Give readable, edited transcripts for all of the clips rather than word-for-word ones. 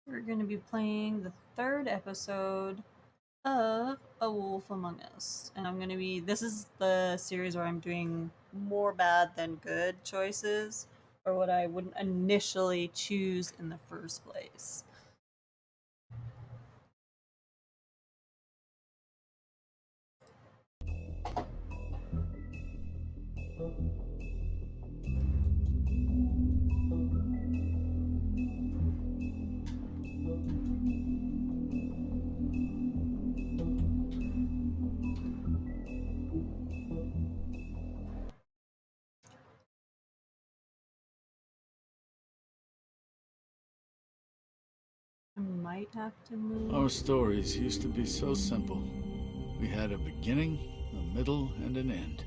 We're going to be playing the third episode of A Wolf Among Us. And I'm going to be. This is the series where I'm doing more bad than good choices, or what I wouldn't initially choose in the first place. I might have to move. Our stories used to be so simple. We had a beginning, a middle, and an end.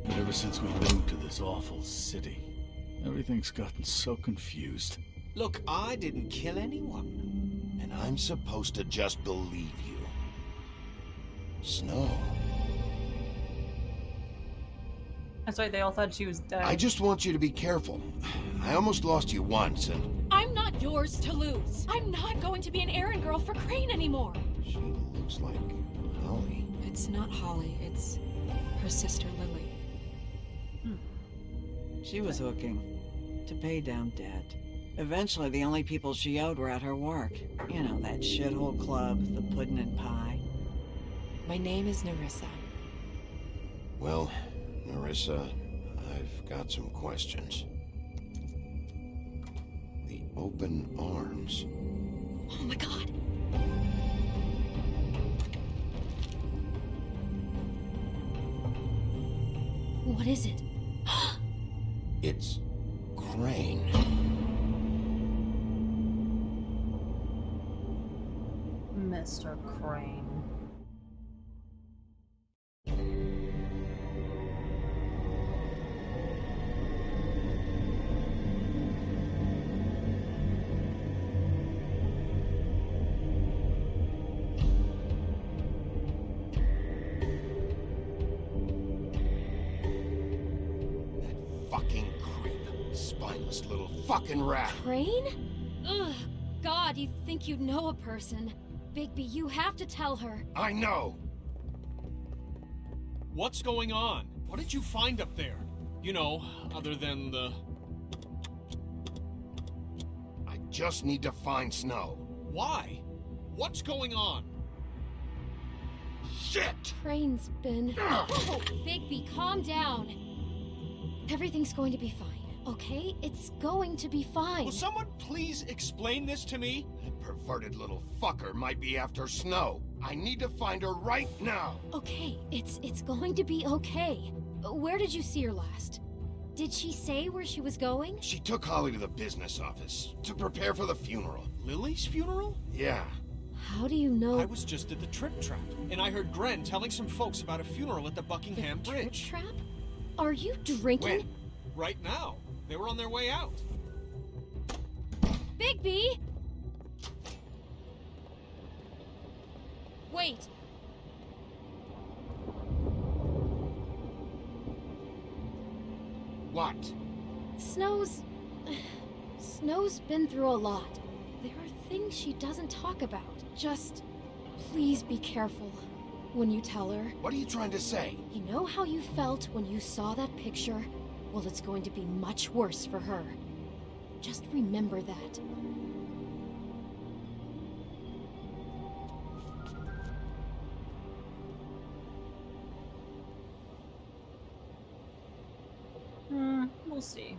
But ever since we moved to this awful city, everything's gotten so confused. Look, I didn't kill anyone. And I'm supposed to just believe you. Snow. That's right, they all thought she was dead. I just want you to be careful. I almost lost you once, and... I'm not yours to lose. I'm not going to be an errand girl for Crane anymore. She looks like Holly. It's not Holly, it's her sister Lily. She was hooking to pay down debt. Eventually, the only people she owed were at her work. You know, that shithole club, the pudding and pie. My name is Nerissa. Well, Nerissa, I've got some questions. The open arms. Oh my god. What is it? It's Crane. Mr. Crane. Fucking creep. Spineless little fucking rat. Crane? Ugh. God, you'd think you'd know a person. Bigby, you have to tell her. I know. What's going on? What did you find up there? You know, other than the... I just need to find Snow. Why? What's going on? Shit! Crane's been... Oh, Bigby, calm down. Everything's going to be fine, okay? It's going to be fine. Will someone please explain this to me? That perverted little fucker might be after Snow. I need to find her right now. Okay, it's going to be okay. Where did you see her last? Did she say where she was going? She took Holly to the business office to prepare for the funeral. Lily's funeral? Yeah. How do you know? I was just at the Trip Trap, and I heard Gren telling some folks about a funeral at the Buckingham the Bridge. Trip trap? Are you drinking? When? Right now. They were on their way out. Bigby! Wait. What? Snow's been through a lot. There are things she doesn't talk about. Just please be careful when you tell her. What are you trying to say? You know how you felt when you saw that picture? Well, it's going to be much worse for her. Just remember that. We'll see.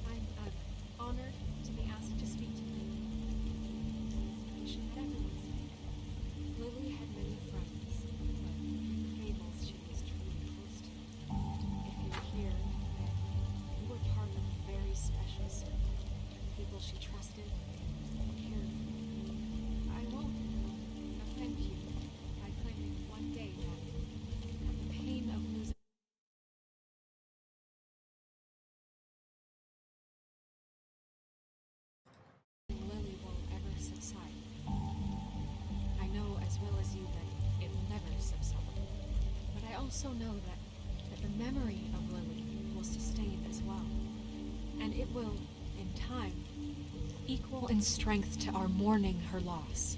I'm honored subside. I know as well as you that it will never subside. But I also know that the memory of Lily will sustain as well. And it will, in time, equal in strength to our mourning her loss.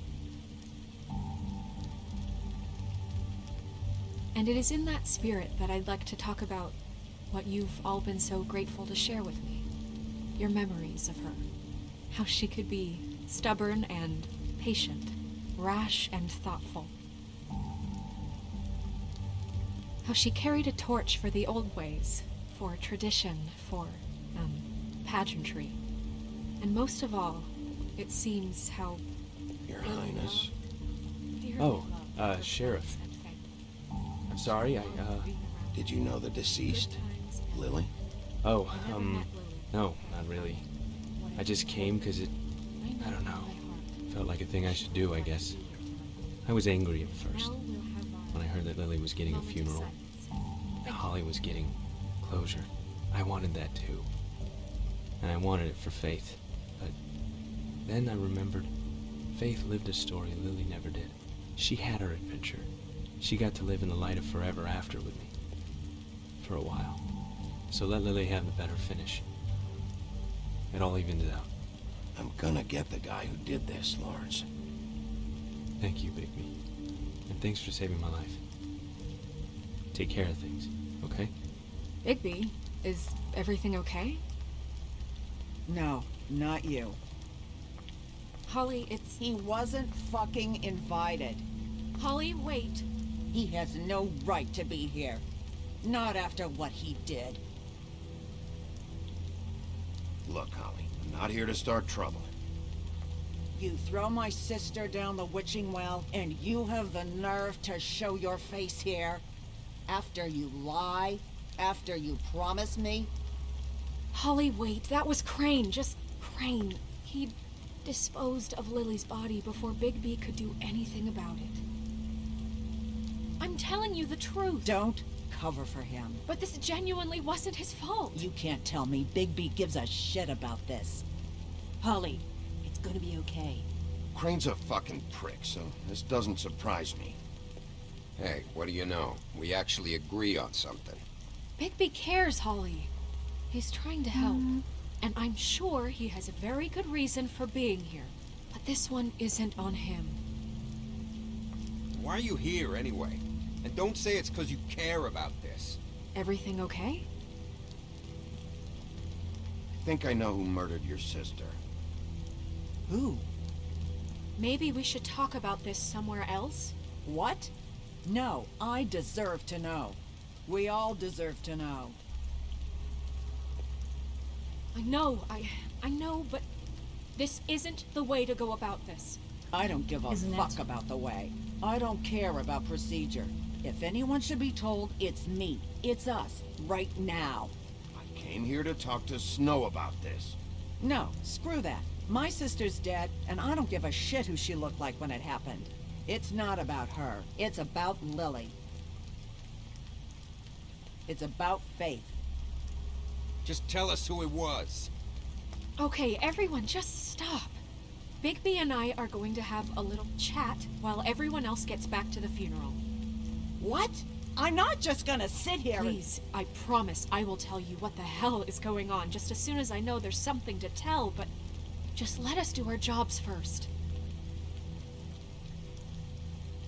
And it is in that spirit that I'd like to talk about what you've all been so grateful to share with me. Your memories of her. How she could be stubborn and patient, rash and thoughtful. How she carried a torch for the old ways, for tradition, for, pageantry. And most of all, it seems how... Your Highness. Oh, Sheriff. I'm sorry, Did you know the deceased, Lily? Oh, no, not really. I just came because I don't know, felt like a thing I should do, I guess. I was angry at first, when I heard that Lily was getting a funeral, that Holly was getting closure. I wanted that too. And I wanted it for Faith. But then I remembered Faith lived a story Lily never did. She had her adventure. She got to live in the light of forever after with me. For a while. So let Lily have the better finish. It all evened it out. I'm gonna get the guy who did this, Lawrence. Thank you, Bigby. And thanks for saving my life. Take care of things, okay? Bigby, is everything okay? No, not you. Holly, it's... He wasn't fucking invited. Holly, wait. He has no right to be here. Not after what he did. Look, Holly, I'm not here to start trouble. You throw my sister down the witching well, and you have the nerve to show your face here? After you lie? After you promise me? Holly, wait. That was Crane. Just Crane. He disposed of Lily's body before Bigby could do anything about it. I'm telling you the truth. Don't cover for him. But this genuinely wasn't his fault. You can't tell me Bigby gives a shit about this. Holly, it's gonna be okay. Crane's a fucking prick, so this doesn't surprise me. Hey, what do you know? We actually agree on something. Bigby cares, Holly. He's trying to help. And I'm sure he has a very good reason for being here. But this one isn't on him. Why are you here, anyway? And don't say it's because you care about this. Everything okay? I think I know who murdered your sister. Who? Maybe we should talk about this somewhere else? What? No, I deserve to know. We all deserve to know. I know, but this isn't the way to go about this. I don't give a Isn't fuck it? about the way. I don't care about procedure. If anyone should be told, it's me. It's us. Right now. I came here to talk to Snow about this. No, screw that. My sister's dead, and I don't give a shit who she looked like when it happened. It's not about her. It's about Lily. It's about Faith. Just tell us who it was. Okay, everyone, just stop. Bigby and I are going to have a little chat while everyone else gets back to the funeral. What? I'm not just gonna sit here and... Please, I promise I will tell you what the hell is going on just as soon as I know there's something to tell, but just let us do our jobs first.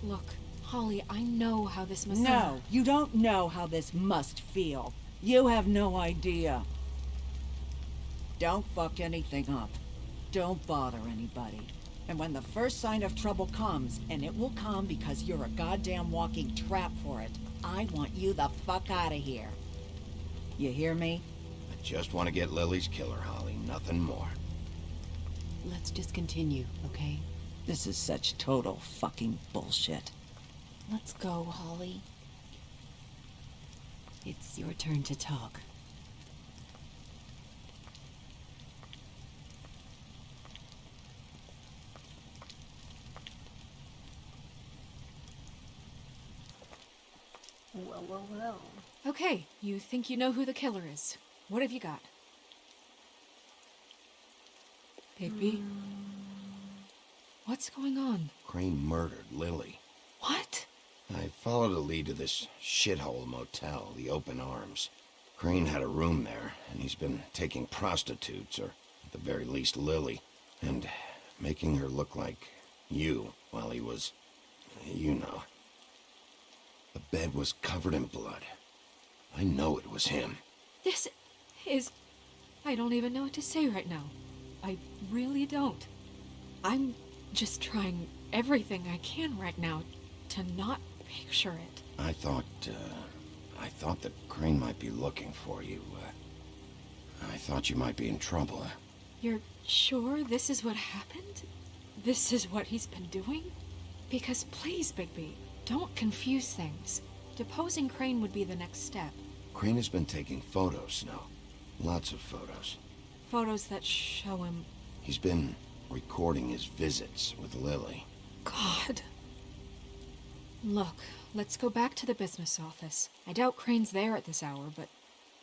Look, Holly, I know how this must... No, you don't know how this must feel. You have no idea. Don't fuck anything up. Don't bother anybody. And when the first sign of trouble comes, and it will come because you're a goddamn walking trap for it, I want you the fuck out of here. You hear me? I just want to get Lily's killer, Holly. Nothing more. Let's just continue, okay? This is such total fucking bullshit. Let's go, Holly. It's your turn to talk. Well. Okay, you think you know who the killer is. What have you got? Bigby? What's going on? Crane murdered Lily. What? I followed a lead to this shithole motel, the Open Arms. Crane had a room there, and he's been taking prostitutes, or at the very least Lily, and making her look like you while he was, you know. The bed was covered in blood. I know it was him. This is... I don't even know what to say right now. I really don't. I'm just trying everything I can right now to not picture it. I thought that Crane might be looking for you. I thought you might be in trouble. You're sure this is what happened? This is what he's been doing? Because please, Bigby, don't confuse things. Deposing Crane would be the next step. Crane has been taking photos, Snow. Lots of photos. Photos that show him... He's been recording his visits with Lily. God. Look, let's go back to the business office. I doubt Crane's there at this hour, but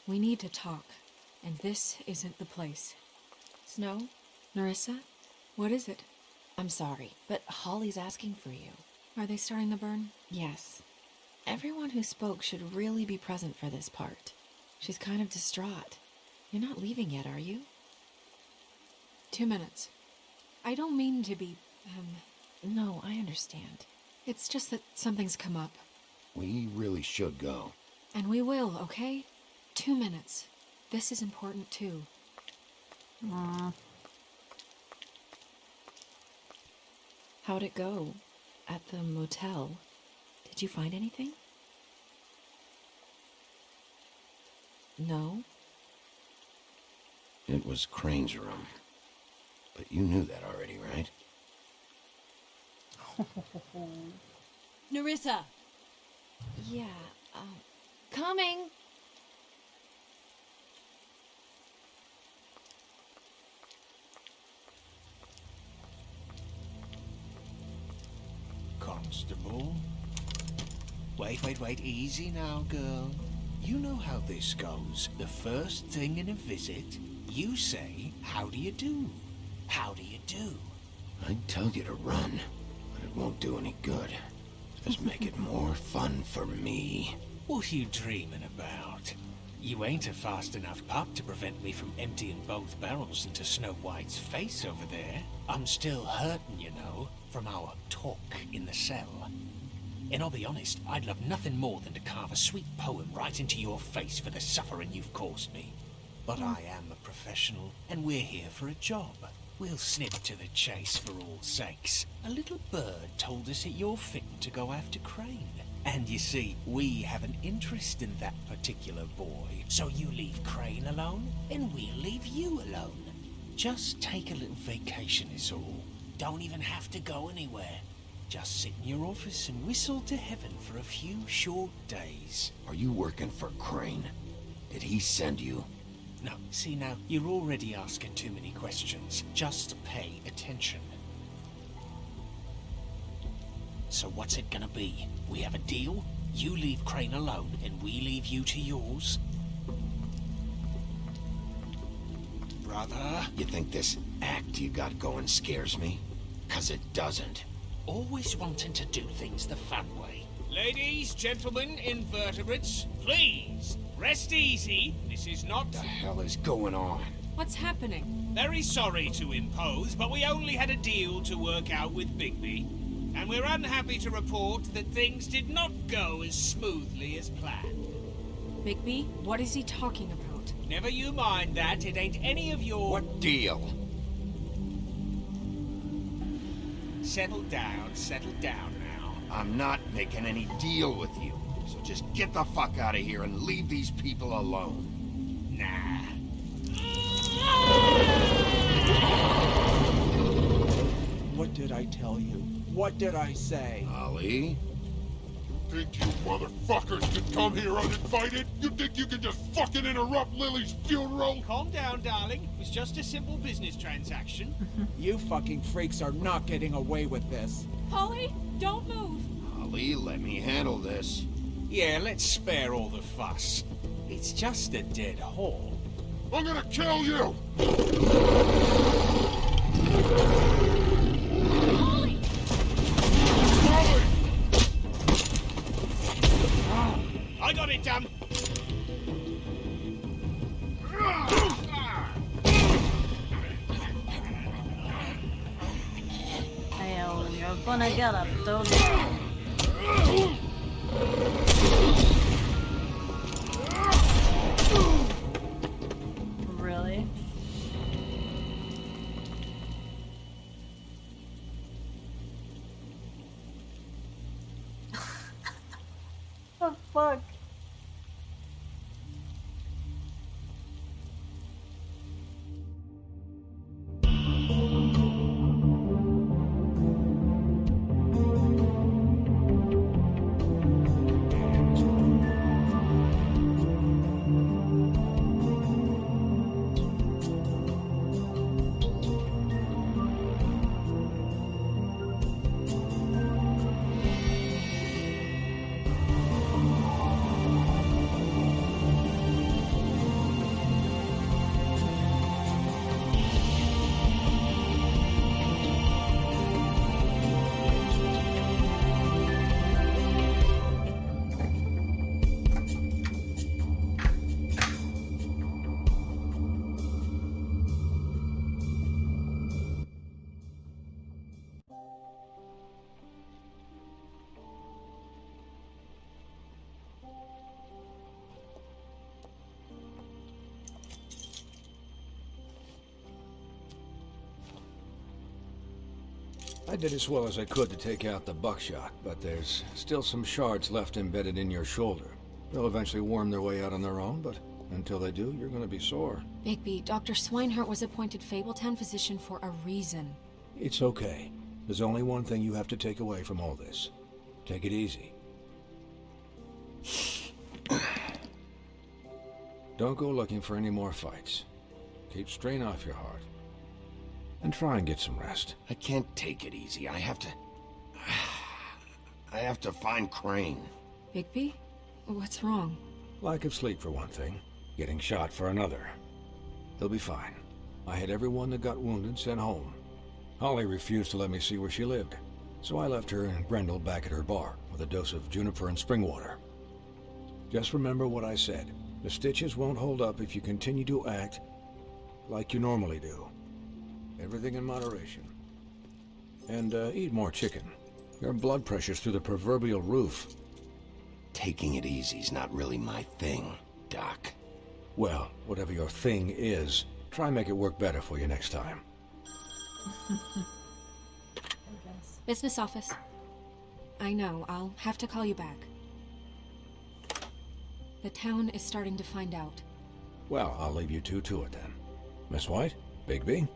we need to talk. And this isn't the place. Snow? Nerissa? What is it? I'm sorry, but Holly's asking for you. Are they starting the burn? Yes. Everyone who spoke should really be present for this part. She's kind of distraught. You're not leaving yet, are you? 2 minutes. I don't mean to be, No, I understand. It's just that something's come up. We really should go. And we will, okay? 2 minutes. This is important, too. How'd it go? At the motel? Did you find anything? No? It was Crane's room. But you knew that already, right? Nerissa! Yeah, coming! Constable? Wait, easy now, girl. You know how this goes. The first thing in a visit, you say, how do you do? How do you do? I'd tell you to run, but it won't do any good. Just make it more fun for me. What are you dreaming about? You ain't a fast enough pup to prevent me from emptying both barrels into Snow White's face over there. I'm still hurting, you know, from our talk in the cell. And I'll be honest, I'd love nothing more than to carve a sweet poem right into your face for the suffering you've caused me. But I am a professional, and we're here for a job. We'll snip to the chase for all sakes. A little bird told us that you're fitting to go after Crane. And you see, we have an interest in that particular boy. So you leave Crane alone, and we'll leave you alone. Just take a little vacation is all. Don't even have to go anywhere. Just sit in your office and whistle to heaven for a few short days. Are you working for Crane? Did he send you? No, see now, you're already asking too many questions. Just pay attention. So what's it gonna be? We have a deal? You leave Crane alone, and we leave you to yours? Brother? You think this act you got going scares me? 'Cause it doesn't. Always wanting to do things the fun way. Ladies, gentlemen, invertebrates, please, rest easy. This is not... What the hell is going on? What's happening? Very sorry to impose, but we only had a deal to work out with Bigby. And we're unhappy to report that things did not go as smoothly as planned. Bigby, what is he talking about? Never you mind that, it ain't any of your... What deal? Settle down now. I'm not making any deal with you. So just get the fuck out of here and leave these people alone. Nah. What did I tell you? What did I say? Ollie? You think you motherfuckers can come here uninvited? You think you can just fucking interrupt Lily's funeral? Calm down, darling. It was just a simple business transaction. You fucking freaks are not getting away with this. Holly, don't move! Ollie, let me handle this. Yeah, let's spare all the fuss. It's just a dead hall. I'm gonna kill you! You're gonna get a dodo. Really? The fuck? I did as well as I could to take out the buckshot, but there's still some shards left embedded in your shoulder. They'll eventually worm their way out on their own, but until they do, you're gonna be sore. Bigby, Dr. Swinehart was appointed Fabletown physician for a reason. It's okay. There's only one thing you have to take away from all this. Take it easy. Don't go looking for any more fights. Keep strain off your heart. And try and get some rest. I can't take it easy. I have to find Crane. Bigby? What's wrong? Lack of sleep for one thing. Getting shot for another. He'll be fine. I had everyone that got wounded sent home. Holly refused to let me see where she lived, so I left her and Grendel back at her bar with a dose of juniper and spring water. Just remember what I said. The stitches won't hold up if you continue to act like you normally do. Everything in moderation. And eat more chicken. Your blood pressure's through the proverbial roof. Taking it easy's not really my thing, Doc. Well, whatever your thing is, try and make it work better for you next time. Business office. I know, I'll have to call you back. The town is starting to find out. Well, I'll leave you two to it then. Miss White? Bigby?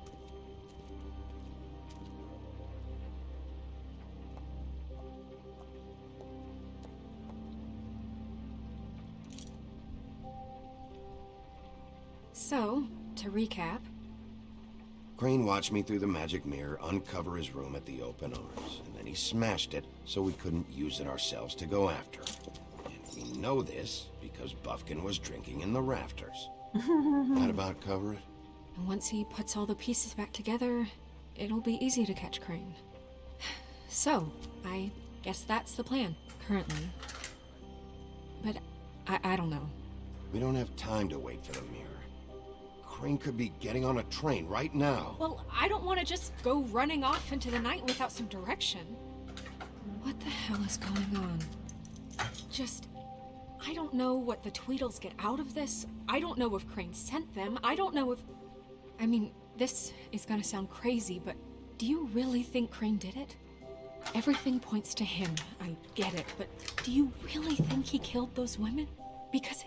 So, to recap... Crane watched me through the magic mirror uncover his room at the open arms, and then he smashed it so we couldn't use it ourselves to go after him. And we know this because Buffkin was drinking in the rafters. That about cover it? And once he puts all the pieces back together, it'll be easy to catch Crane. So, I guess that's the plan, currently. But I don't know. We don't have time to wait for the mirror. Crane could be getting on a train right now. Well, I don't want to just go running off into the night without some direction. What the hell is going on? I don't know what the Tweedles get out of this. I don't know if Crane sent them. I don't know if... I mean, this is gonna sound crazy, but do you really think Crane did it? Everything points to him, I get it, but do you really think he killed those women? Because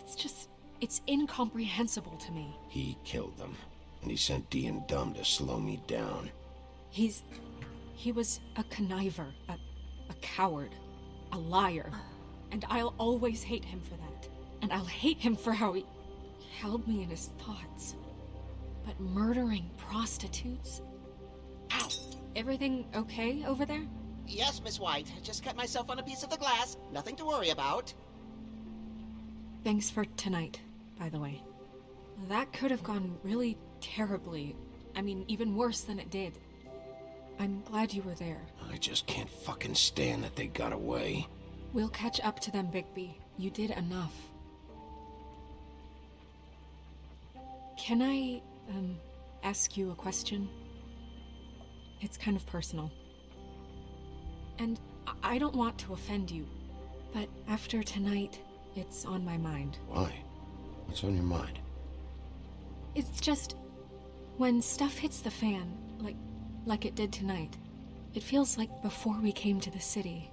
it's incomprehensible to me. He killed them, and he sent Dee and Dumb to slow me down. He was a conniver, a coward, a liar, and I'll always hate him for that. And I'll hate him for how he held me in his thoughts. But murdering prostitutes? Ow! Everything okay over there? Yes, Miss White. Just cut myself on a piece of the glass. Nothing to worry about. Thanks for tonight, by the way. That could have gone really terribly. I mean, even worse than it did. I'm glad you were there. I just can't fucking stand that they got away. We'll catch up to them, Bigby. You did enough. Can I, ask you a question? It's kind of personal. And I don't want to offend you, but after tonight, it's on my mind. Why? What's on your mind? It's just, when stuff hits the fan, like it did tonight, it feels like before we came to the city.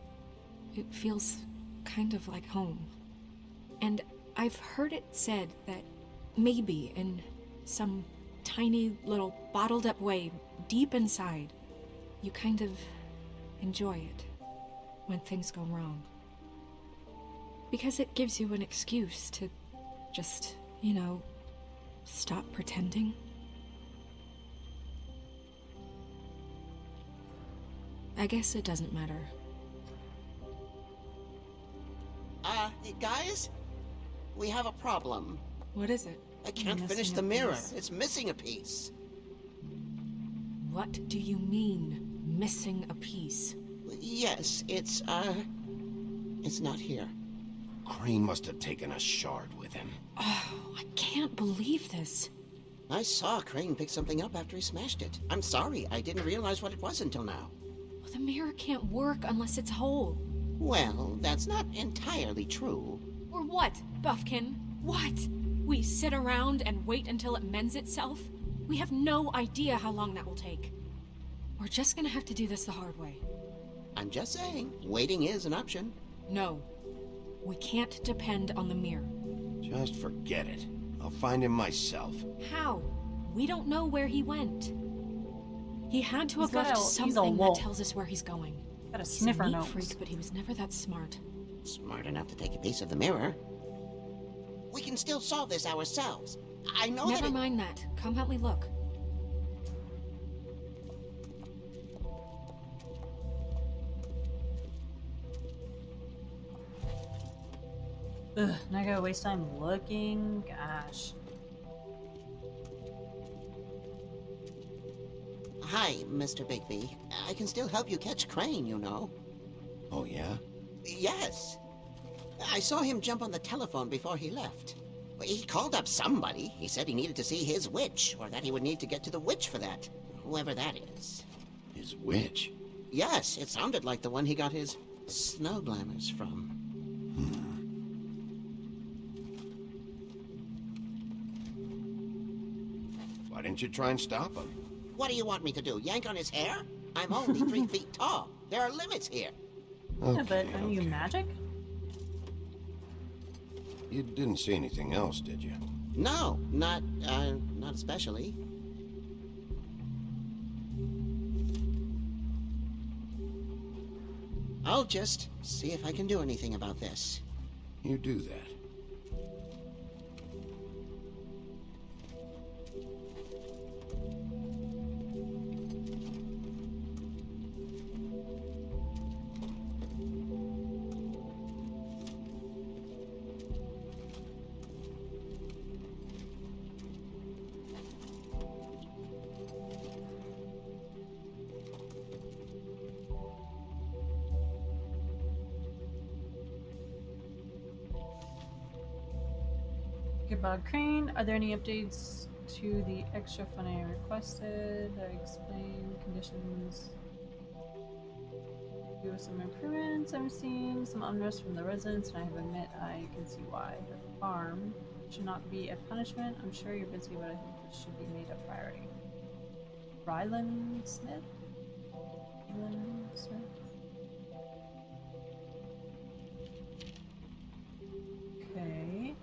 It feels kind of like home. And I've heard it said that maybe in some tiny little bottled up way deep inside, you kind of enjoy it when things go wrong. Because it gives you an excuse to just, stop pretending. I guess it doesn't matter. Guys? We have a problem. What is it? I can't finish the mirror. It's missing a piece. What do you mean, missing a piece? Yes, it's not here. Crane must have taken a shard with him. Oh, I can't believe this. I saw Crane pick something up after he smashed it. I'm sorry, I didn't realize what it was until now. Well, the mirror can't work unless it's whole. Well, that's not entirely true. Or what, Buffkin? What? We sit around and wait until it mends itself? We have no idea how long that will take. We're just gonna have to do this the hard way. I'm just saying, waiting is an option. No. We can't depend on the mirror. Just forget it. I'll find him myself. How? We don't know where he went. He had to have He's left he's a something that wolf. tells us where he's going. Got a He's sniffer a neat nose. freak, but he was never that smart. Smart enough to take a piece of the mirror. We can still solve this ourselves. I know Never mind that. Come help me look. Ugh, now I gotta waste time looking. Gosh. Hi, Mr. Bigby. I can still help you catch Crane, you know. Oh, yeah? Yes. I saw him jump on the telephone before he left. He called up somebody. He said he needed to see his witch, or that he would need to get to the witch for that. Whoever that is. His witch? Yes, it sounded like the one he got his snow glamours from. Why didn't you try and stop him? What do you want me to do, yank on his hair? I'm only 3 feet tall. There are limits here. Yeah, but are you magic? You didn't see anything else, did you? No, not especially. I'll just see if I can do anything about this. You do that. Goodbye, Crane. Are there any updates to the extra fund I requested? I explained conditions. There were some improvements I'm seeing, some unrest from the residents, and I have to admit I can see why. The farm should not be a punishment. I'm sure you're busy, but I think this should be made a priority. Ryland Smith? Ryland Smith? Okay.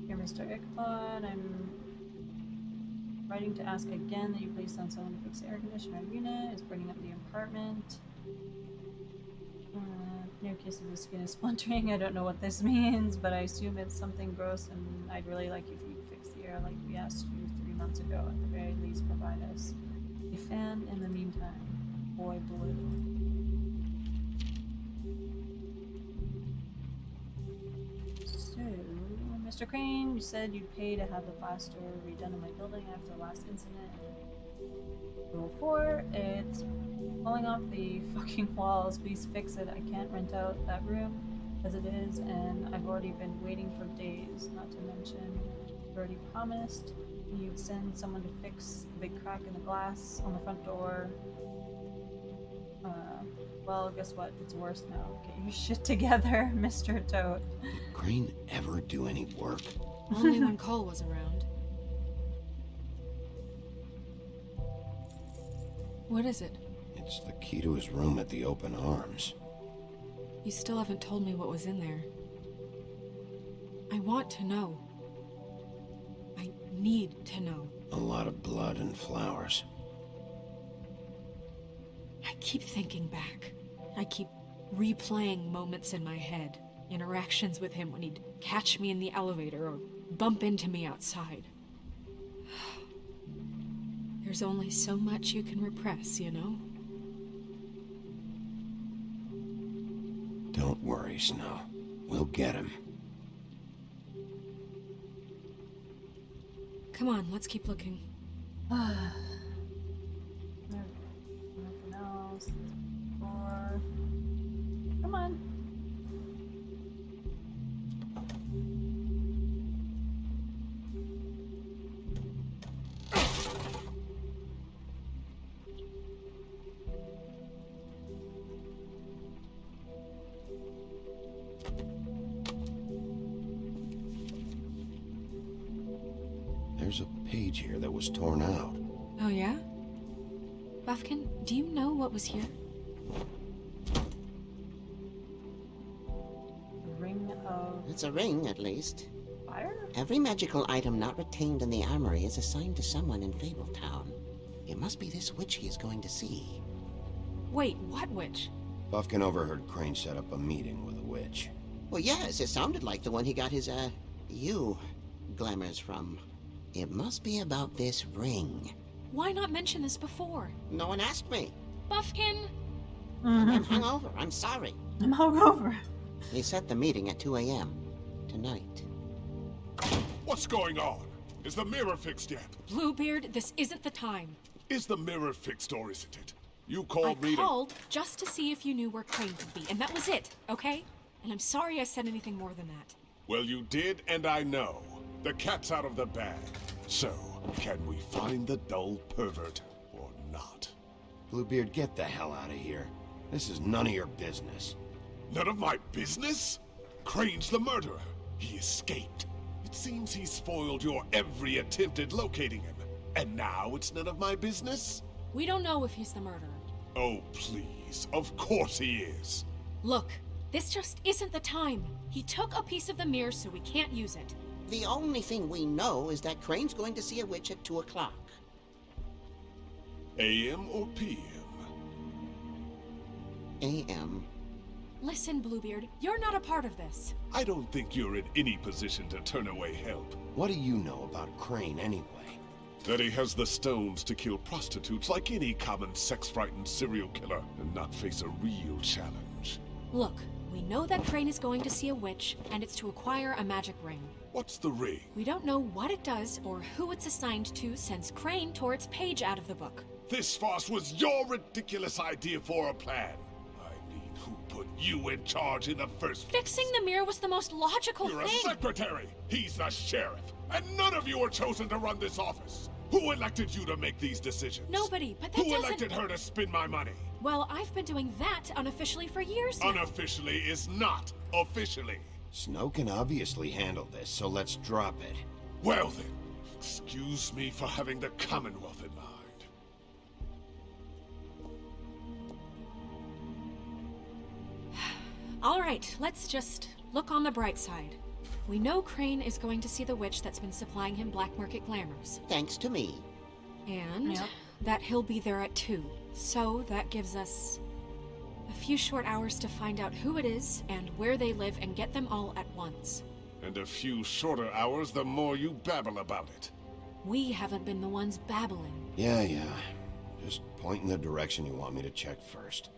Here, Mr. Ichabod, I'm writing to ask again that you please send someone to fix the air conditioner unit. It's burning up the apartment. No case of the skin is splintering. I don't know what this means, but I assume it's something gross, and I'd really like if you fix the air like we asked you 3 months ago. At the very least, provide us a fan in the meantime. Boy Blue. So, Mr. Crane, you said you'd pay to have the plaster redone in my building after the last incident. Rule 4, it's falling off the fucking walls. Please fix it. I can't rent out that room as it is, and I've already been waiting for days. Not to mention, I've already promised You'd send someone to fix the big crack in the glass on the front door. Well, guess what? It's worse now. Get your shit together, Mr. Toad. Did Crane ever do any work? Only when Cole was around. What is it? It's the key to his room at the Open Arms. You still haven't told me what was in there. I want to know. I need to know. A lot of blood and flowers. I keep thinking back. I keep replaying moments in my head. Interactions with him when he'd catch me in the elevator or bump into me outside. There's only so much you can repress, you know? Don't worry, Snow. We'll get him. Come on, let's keep looking. Nothing else. Or... Come on. There's a page here that was torn out. Oh, yeah? Buffkin, do you know what was here? A ring of It's a ring, at least. fire? Every magical item not retained in the armory is assigned to someone in Fabletown. It must be this witch he is going to see. Wait, what witch? Buffkin overheard Crane set up a meeting with a witch. Well, yes, it sounded like the one he got his, Y.ou glamours from. It must be about this ring. Why not mention this before? No one asked me. Buffkin! I'm hungover. I'm sorry. I'm hungover. They set the meeting at 2 a.m. tonight. What's going on? Is the mirror fixed yet? Bluebeard, this isn't the time. Is the mirror fixed or isn't it? You called me I called just to see if you knew where Crane could be, and that was it, okay? And I'm sorry I said anything more than that. Well, you did, and I know. The cat's out of the bag. So, can we find the dull pervert or not? Bluebeard, get the hell out of here. This is none of your business. None of my business? Crane's the murderer. He escaped. It seems he spoiled your every attempt at locating him. And now it's none of my business? We don't know if he's the murderer. Oh, please. Of course he is. Look, this just isn't the time. He took a piece of the mirror, so we can't use it. The only thing we know is that Crane's going to see a witch at 2 o'clock. AM or PM? AM. Listen, Bluebeard, you're not a part of this. I don't think you're in any position to turn away help. What do you know about Crane anyway? That he has the stones to kill prostitutes like any common sex-frightened serial killer and not face a real challenge. Look, we know that Crane is going to see a witch, and it's to acquire a magic ring. What's the ring? We don't know what it does or who it's assigned to since Crane tore its page out of the book. This farce was your ridiculous idea for a plan. I mean, who put you in charge in the first place? Fixing the mirror was the most logical You're thing. a secretary. He's the sheriff. And none of you were chosen to run this office. Who elected you to make these decisions? Nobody, but that Who doesn't... elected her to spend my money? Well, I've been doing that unofficially for years now. Unofficially is not officially. Snow can obviously handle this, so let's drop it. Well then, excuse me for having the Commonwealth in mind. All right, let's just look on the bright side. We know Crane is going to see the witch that's been supplying him black market glamours. Thanks to me. And Yep. that he'll be there at 2. So that gives us a few short hours to find out who it is and where they live and get them all at once. And a few shorter hours the more you babble about it. We haven't been the ones babbling. Yeah. Just point in the direction you want me to check first.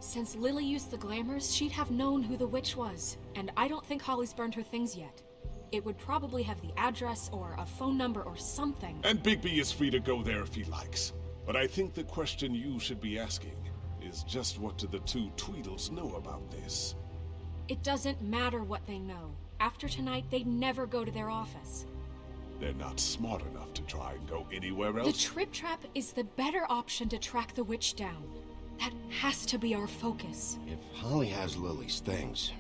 Since Lily used the glamours, she'd have known who the witch was. And I don't think Holly's burned her things yet. It would probably have the address or a phone number or something. And Bigby is free to go there if he likes. But I think the question you should be asking is just what do the two Tweedles know about this? It doesn't matter what they know. After tonight, they'd never go to their office. They're not smart enough to try and go anywhere else. The trip trap is the better option to track the witch down. That has to be our focus. If Holly has Lily's things,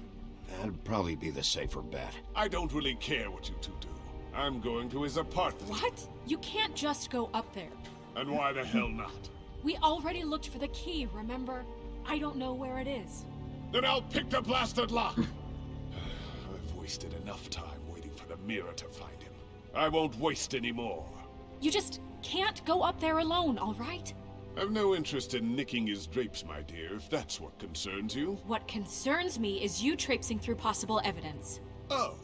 that'd probably be the safer bet. I don't really care what you two do. I'm going to his apartment. What? You can't just go up there. And why the hell not? We already looked for the key, remember? I don't know where it is. Then I'll pick the blasted lock! I've wasted enough time waiting for the mirror to find him. I won't waste any more. You just can't go up there alone, all right? I've no interest in nicking his drapes, my dear, if that's what concerns you. What concerns me is you traipsing through possible evidence. Oh,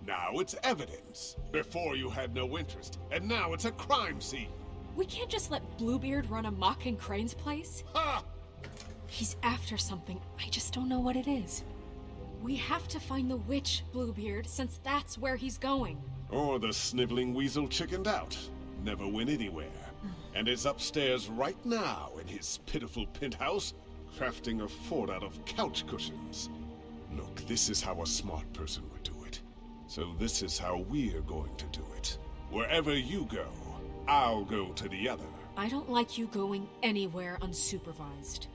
now it's evidence. Before you had no interest, and now it's a crime scene. We can't just let Bluebeard run amok in Crane's place. Ha! He's after something. I just don't know what it is. We have to find the witch, Bluebeard, since that's where he's going. Or the sniveling weasel chickened out. Never went anywhere. And is upstairs right now in his pitiful penthouse, crafting a fort out of couch cushions. Look, this is how a smart person would do it. So this is how we're going to do it. Wherever you go, I'll go to the other. I don't like you going anywhere unsupervised.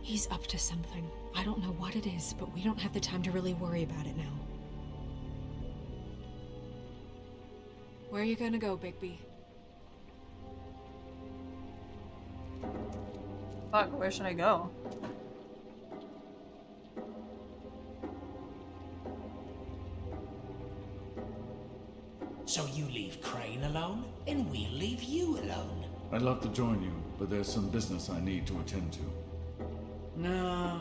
He's up to something. I don't know what it is, but we don't have the time to really worry about it now. Where are you gonna go, Bigby? Fuck, where should I go? So you leave Crane alone, and we'll leave you alone. I'd love to join you, but there's some business I need to attend to. No,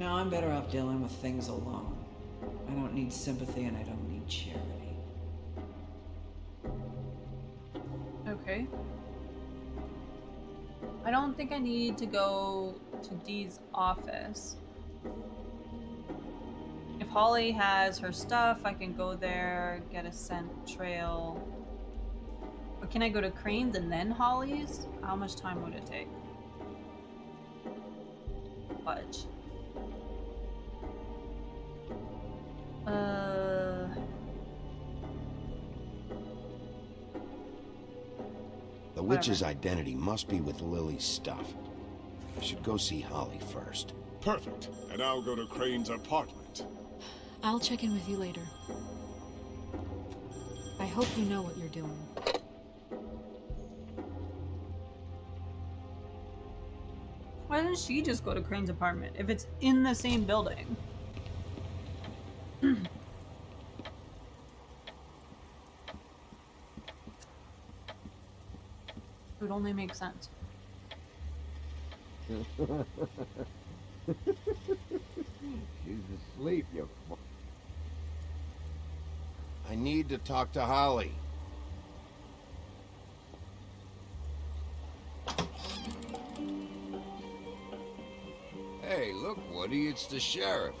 I'm better off dealing with things alone. I don't need sympathy and I don't need charity. Okay. I don't think I need to go to Dee's office. If Holly has her stuff, I can go there, get a scent trail. But can I go to Crane's and then Holly's? How much time would it take? Fudge. The witch's identity must be with Lily's stuff. I should go see Holly first. Perfect. And I'll go to Crane's apartment. I'll check in with you later. I hope you know what you're doing. Why didn't she just go to Crane's apartment if it's in the same building? It would only make sense. She's asleep, you... I need to talk to Holly. Hey, look, Woody, it's the sheriff.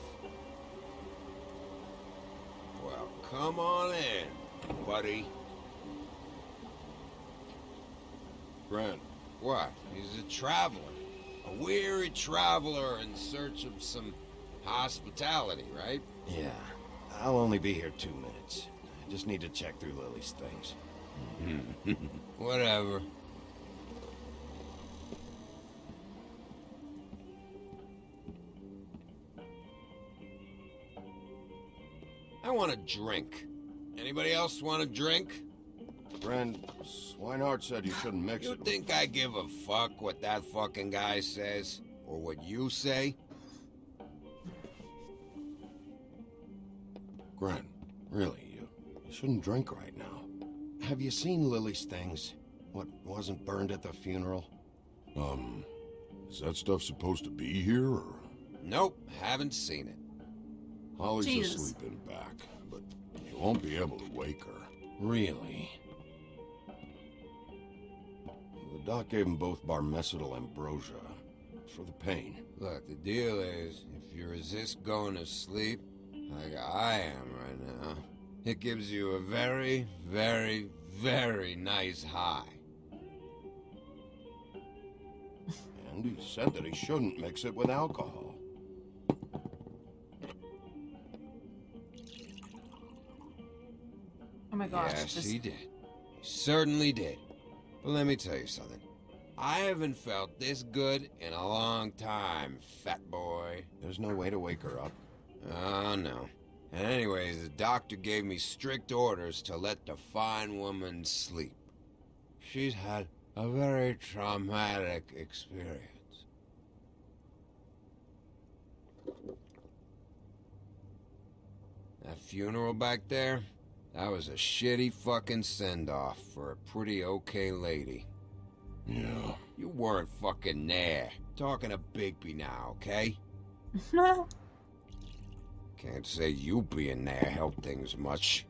Well, come on in, buddy. Brent. What? He's a traveler. A weary traveler in search of some hospitality, right? Yeah, I'll only be here 2 minutes. I just need to check through Lily's things. Whatever. I want a drink. Anybody else want a drink? Brent, Swinehart said you shouldn't mix You it. think I give a fuck what that fucking guy says? Or what you say? Brent, really, you shouldn't drink right now. Have you seen Lily's things? What wasn't burned at the funeral? Is that stuff supposed to be here, or...? Nope, haven't seen it. Holly's Jesus. asleep in back, but you won't be able to wake her. Really? The doc gave them both barmecidal ambrosia. For the pain. Look, the deal is, if you resist going to sleep, like I am right now, it gives you a very, very, very nice high. And he said that he shouldn't mix it with alcohol. Oh my gosh. Yes, just he did. Certainly did. But let me tell you something. I haven't felt this good in a long time, fat boy. There's no way to wake her up. Oh, no. And anyways, the doctor gave me strict orders to let the fine woman sleep. She's had a very traumatic experience. That funeral back there, that was a shitty fucking send-off for a pretty okay lady. Yeah. You weren't fucking there. Talking to Bigby now, okay? Can't say you being there helped things much.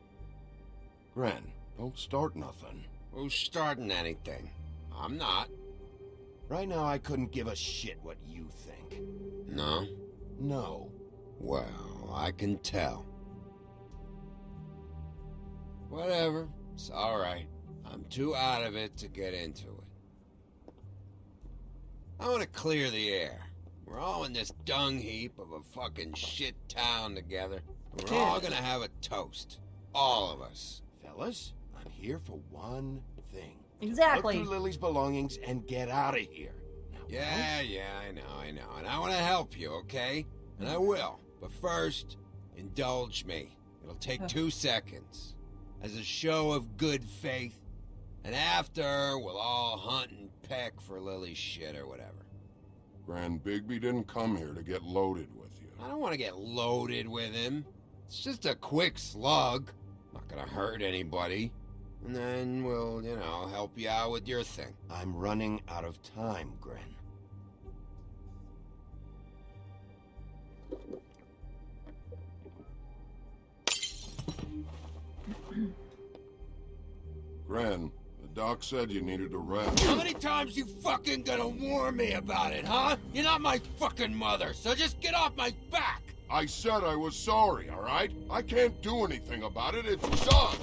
Gren, don't start nothing. Who's starting anything? I'm not. Right now, I couldn't give a shit what you think. No? No. Well, I can tell. Whatever. It's alright. I'm too out of it to get into it. I want to clear the air. We're all in this dung heap of a fucking shit town together. We're all gonna have a toast. All of us. Fellas, I'm here for one thing. Exactly. Look through Lily's belongings and get out of here. Now, Yeah, I know. And I want to help you, okay? And I will. But first, indulge me. It'll take 2 seconds. As a show of good faith. And after, we'll all hunt and peck for Lily's shit or whatever. Grand Bigby didn't come here to get loaded with you. I don't want to get loaded with him. It's just a quick slug. Not gonna hurt anybody. And then we'll, help you out with your thing. I'm running out of time, Gren. Gren, the doc said you needed a rest. How many times you fucking gonna warn me about it, huh? You're not my fucking mother, so just get off my back! I said I was sorry, all right? I can't do anything about it. It's done.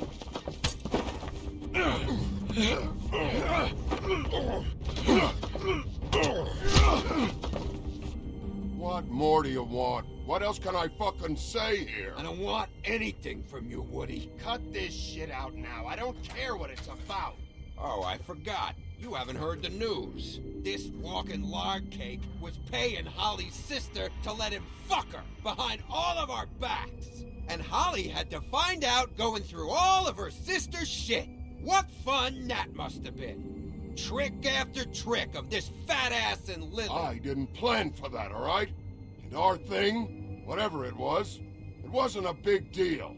What more do you want? What else can I fucking say here? I don't want anything from you, Woody. Cut this shit out now. I don't care what it's about. Oh, I forgot. You haven't heard the news. This walking lard cake was paying Holly's sister to let him fuck her behind all of our backs. And Holly had to find out going through all of her sister's shit. What fun that must have been. Trick after trick of this fat ass and Lily. I didn't plan for that, all right? And our thing, whatever it wasn't a big deal.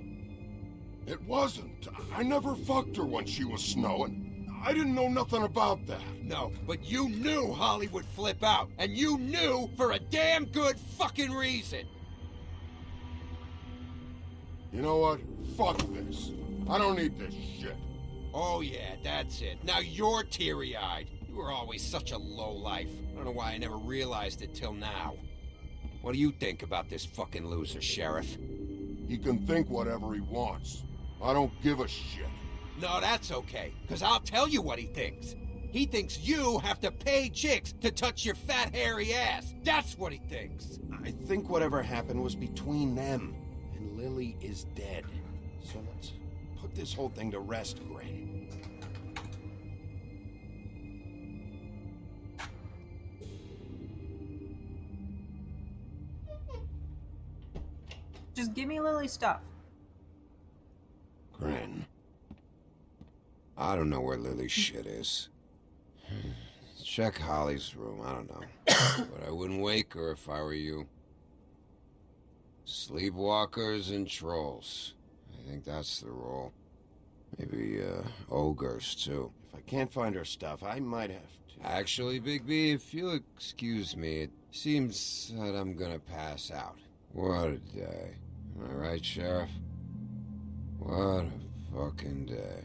It wasn't. I never fucked her when she was snowing. I didn't know nothing about that. No, but you knew Holly would flip out. And you knew for a damn good fucking reason. You know what? Fuck this. I don't need this shit. Oh yeah, that's it. Now you're teary-eyed. You were always such a lowlife. I don't know why I never realized it till now. What do you think about this fucking loser, Sheriff? He can think whatever he wants. I don't give a shit. No, that's okay, because I'll tell you what he thinks. He thinks you have to pay chicks to touch your fat, hairy ass. That's what he thinks. I think whatever happened was between them, and Lily is dead. So let's put this whole thing to rest, Gren. Just give me Lily's stuff. Gren. I don't know where Lily's shit is. Check Holly's room, I don't know. But I wouldn't wake her if I were you. Sleepwalkers and trolls. I think that's the rule. Maybe, ogres, too. If I can't find her stuff, I might have to... Actually, Bigby, if you'll excuse me, it seems that I'm gonna pass out. What a day. Am I right, Sheriff? What a fucking day.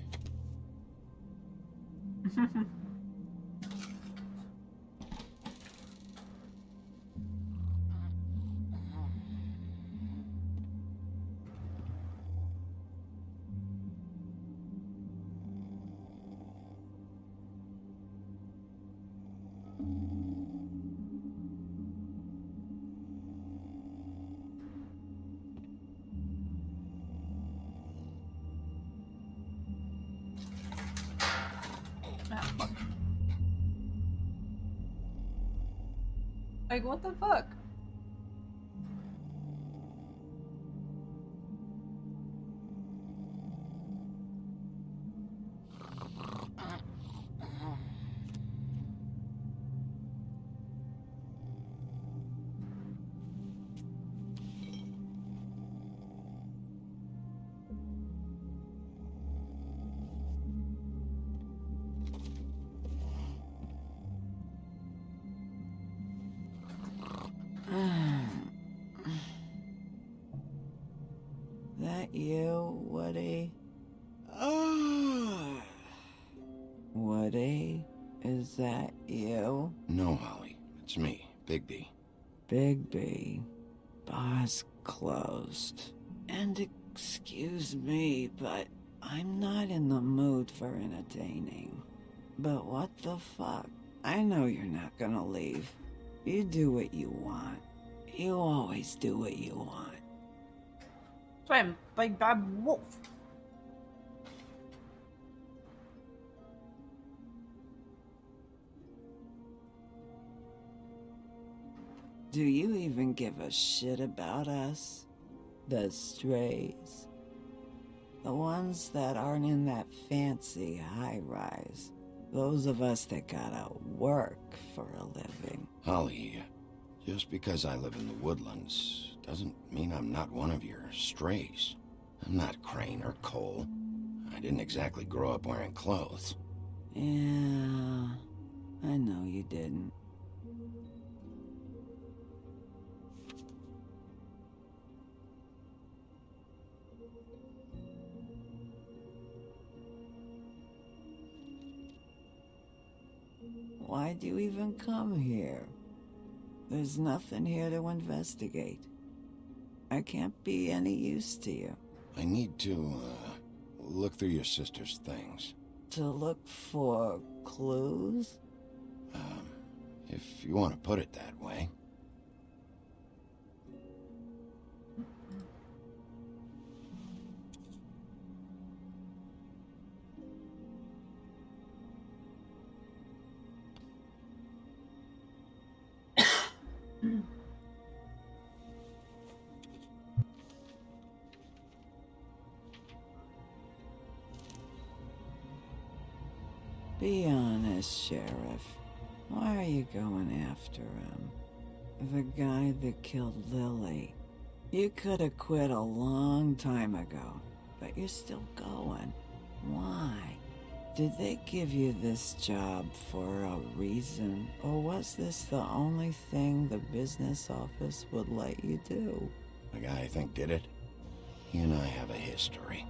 Like, what the fuck? That you, Woody? Woody? Is that you? No, Holly. It's me, Bigby. Bigby. Bar's closed. And excuse me, but I'm not in the mood for entertaining. But what the fuck? I know you're not gonna leave. You do what you want. You always do what you want. Swim, big bad wolf. Do you even give a shit about us? The strays? The ones that aren't in that fancy high-rise. Those of us that gotta work for a living. Holly, just because I live in the woodlands doesn't mean I'm not one of your strays. I'm not Crane or Cole. I didn't exactly grow up wearing clothes. Yeah, I know you didn't. Why'd you even come here? There's nothing here to investigate. I can't be any use to you. I need to, look through your sister's things. To look for clues? If you want to put it that way. Be honest, Sheriff. Why are you going after him? The guy that killed Lily. You could have quit a long time ago, but you're still going. Why? Did they give you this job for a reason, or was this the only thing the business office would let you do? The guy I think did it, he and I have a history.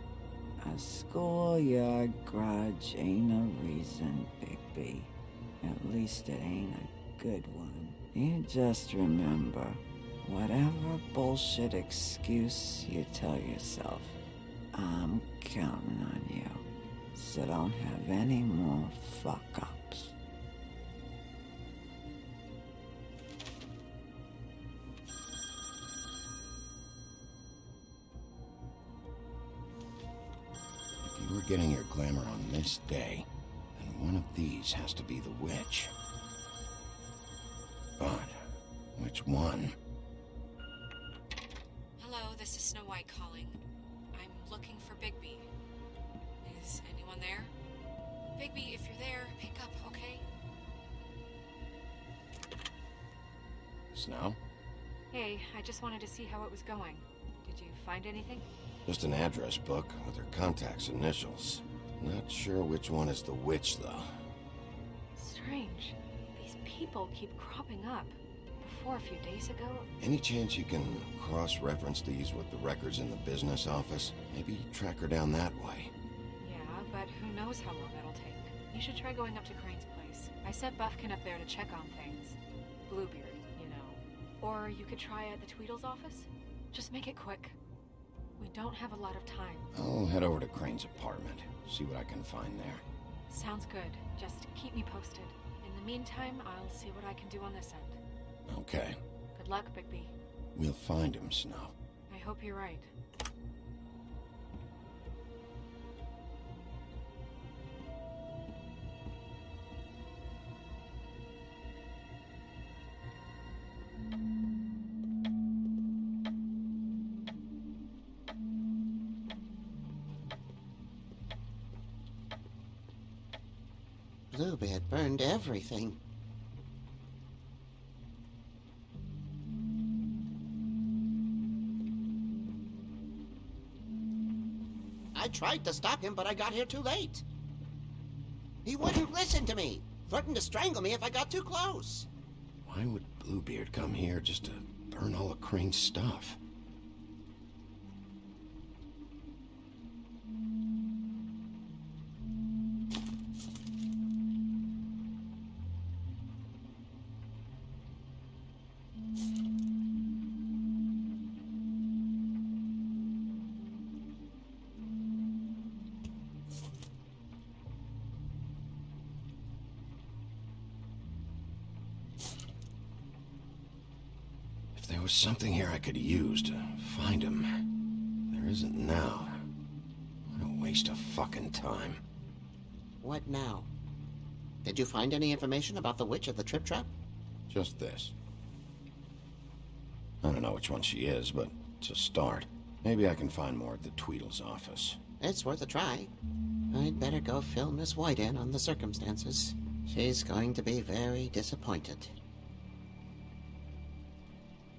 A schoolyard grudge ain't a reason, Bigby. At least it ain't a good one. You just remember, whatever bullshit excuse you tell yourself, I'm counting on you. So don't have any more fuck-ups. If you were getting your glamour on this day, then one of these has to be the witch. But which one? Hello, this is Snow White calling. I'm looking for Bigby. Is anyone there? Bigby, if you're there, pick up, okay? Snow? Hey, I just wanted to see how it was going. Did you find anything? Just an address book with her contact's initials. Not sure which one is the witch, though. Strange. These people keep cropping up. Before, a few days ago... Any chance you can cross-reference these with the records in the business office? Maybe track her down that way. Yeah, but who knows how long that'll take. You should try going up to Crane's place. I sent Buffkin up there to check on things. Bluebeard, you know. Or you could try at the Tweedle's office. Just make it quick. We don't have a lot of time. I'll head over to Crane's apartment, see what I can find there. Sounds good. Just keep me posted. In the meantime, I'll see what I can do on this end. Okay. Good luck, Bigby. We'll find him, Snow. I hope you're right. Bluebeard burned everything. I tried to stop him, but I got here too late. He wouldn't listen to me, threatened to strangle me if I got too close. Why would Bluebeard come here just to burn all of Crane's stuff? If there was something here I could use to find him, there isn't now. What a waste of fucking time. What now? Did you find any information about the witch of the Trip Trap? Just this. I don't know which one she is, but it's a start. Maybe I can find more at the Tweedle's office. It's worth a try. I'd better go fill Miss White in on the circumstances. She's going to be very disappointed.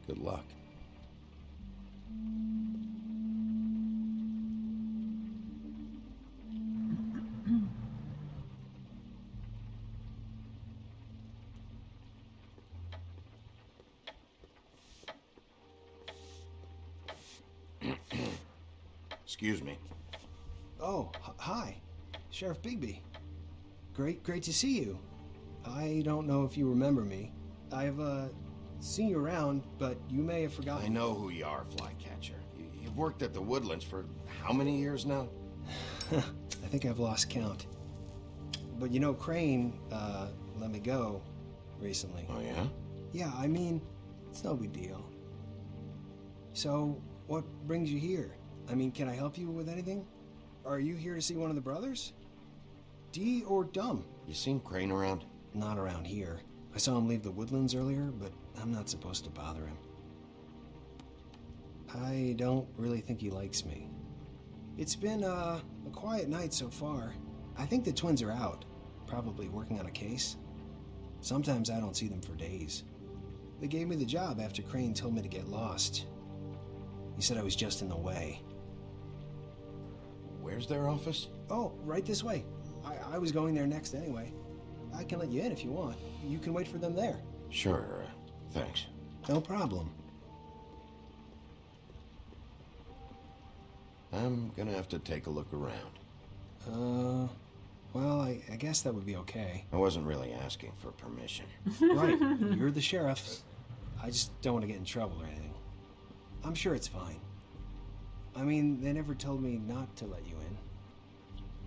Good luck. Excuse me. Oh, hi. Sheriff Bigby. Great to see you. I don't know if you remember me. I've, seen you around, but you may have forgotten. I know who you are, Flycatcher. You've worked at the Woodlands for how many years now? I think I've lost count. But you know, Crane, let me go recently. Oh, yeah? Yeah, I mean, it's no big deal. So, what brings you here? I mean, can I help you with anything? Are you here to see one of the brothers? D or Dumb? You seen Crane around? Not around here. I saw him leave the Woodlands earlier, but I'm not supposed to bother him. I don't really think he likes me. It's been, a quiet night so far. I think the twins are out, probably working on a case. Sometimes I don't see them for days. They gave me the job after Crane told me to get lost. He said I was just in the way. Where's their office? Oh, right this way. I was going there next anyway. I can let you in if you want. You can wait for them there. Sure, thanks. No problem. I'm gonna have to take a look around. Well, I guess that would be okay. I wasn't really asking for permission. Right, you're the sheriff. I just don't want to get in trouble or anything. I'm sure it's fine. I mean, they never told me not to let you in.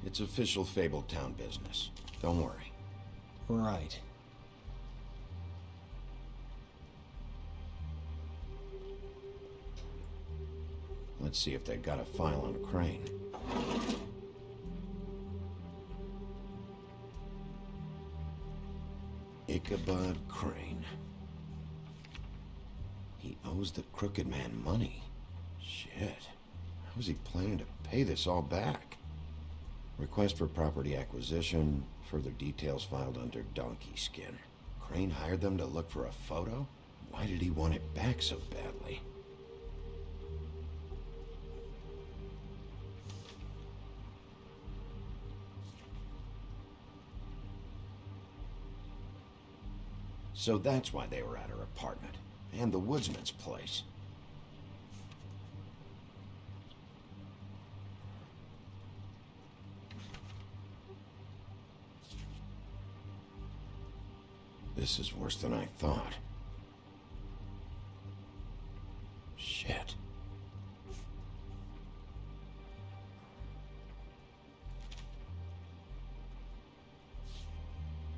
It's official Fabletown business. Don't worry. Right. Let's see if they got a file on Crane. Ichabod Crane. He owes the Crooked Man money. Shit. How is he planning to pay this all back? Request for property acquisition. Further details filed under Donkey Skin. Crane hired them to look for a photo? Why did he want it back so badly? So that's why they were at her apartment. And the woodsman's place. This is worse than I thought. Shit.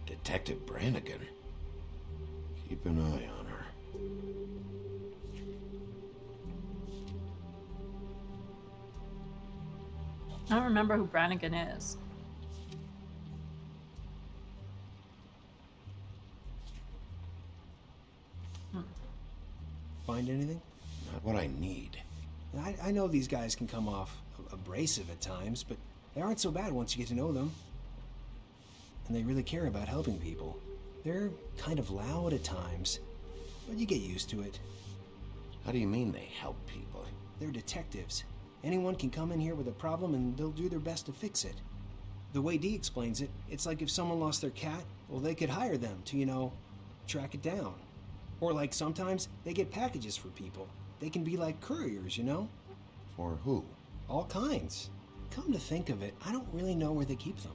Detective Brannigan. Keep an eye on her. I don't remember who Brannigan is. Find anything? Not what I need. I know these guys can come off abrasive at times, but they aren't so bad once you get to know them. and they really care about helping people. They're kind of loud at times, but you get used to it. How do you mean they help people? They're detectives. Anyone can come in here with a problem and they'll do their best to fix it. The way Dee explains it, it's like if someone lost their cat, well, they could hire them to, track it down. Or like sometimes they get packages for people. They can be like couriers, For who? All kinds. Come to think of it, I don't really know where they keep them.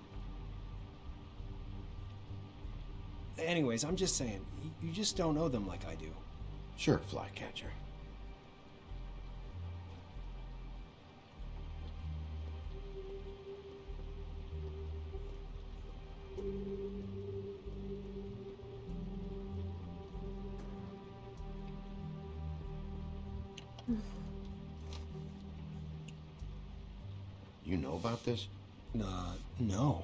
Anyways, I'm just saying, you just don't know them like I do. Sure, Flycatcher. You know about this? No.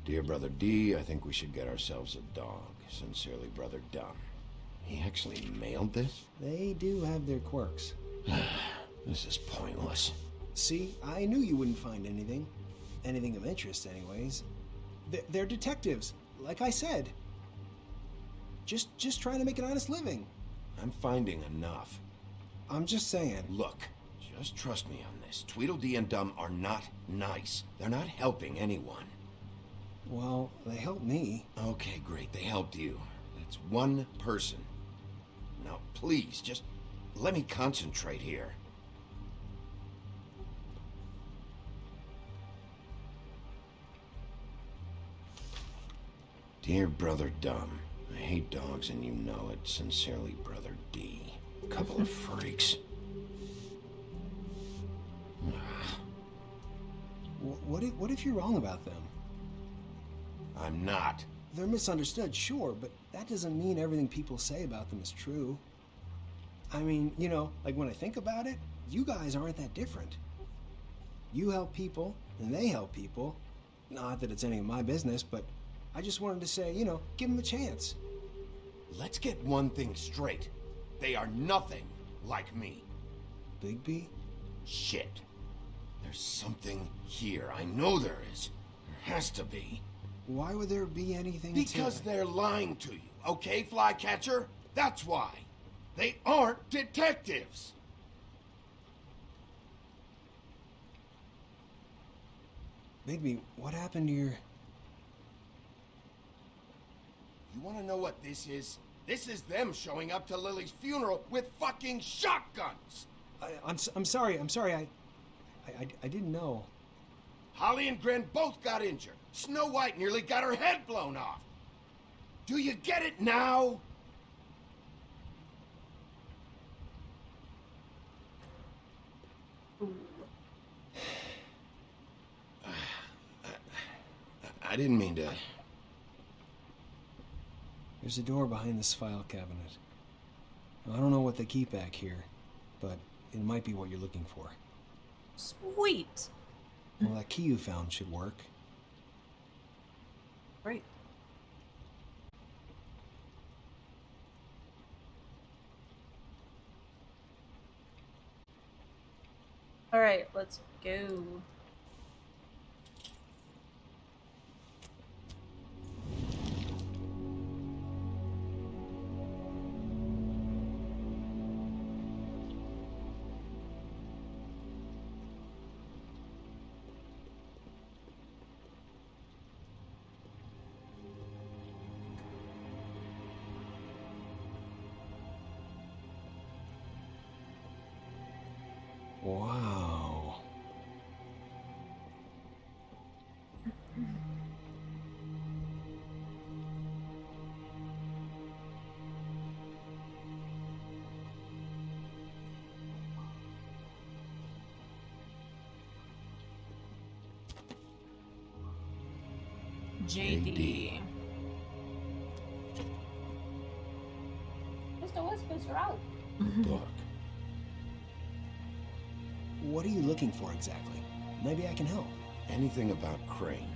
Dear Brother D, I think we should get ourselves a dog. Sincerely, Brother Dumb. He actually mailed this? They do have their quirks. This is pointless. See, I knew you wouldn't find anything. Anything of interest, anyways. They're detectives, like I said. Just trying to make an honest living. I'm finding enough. I'm just saying. Look, just trust me on this. Tweedledee and Dumb are not nice. They're not helping anyone. Well, they helped me. Okay, great. They helped you. That's one person. Now, please, just let me concentrate here. Dear Brother Dumb, I hate dogs and you know it. Sincerely, Brother D. Couple of freaks. What if you're wrong about them? I'm not. They're misunderstood, sure, but that doesn't mean everything people say about them is true. I mean, like when I think about it, you guys aren't that different. You help people, and they help people. Not that it's any of my business, but I just wanted to say, give them a chance. Let's get one thing straight. They are nothing like me. Bigby? Shit. There's something here. I know there is. There has to be. Why would there be anything Because they're lying to you, okay, Flycatcher? That's why. They aren't detectives. Bigby, what happened to your... You want to know what this is? This is them showing up to Lily's funeral with fucking shotguns! I'm sorry. I didn't know. Holly and Gren both got injured. Snow White nearly got her head blown off. Do you get it now? I didn't mean to... There's a door behind this file cabinet. I don't know what they keep back here, but it might be what you're looking for. Sweet! Well, that key you found should work. Great. Alright, let's go. Wow. JD. Mr. Whispers, you're out. Look. What are you looking for exactly? Maybe I can help. Anything about Crane,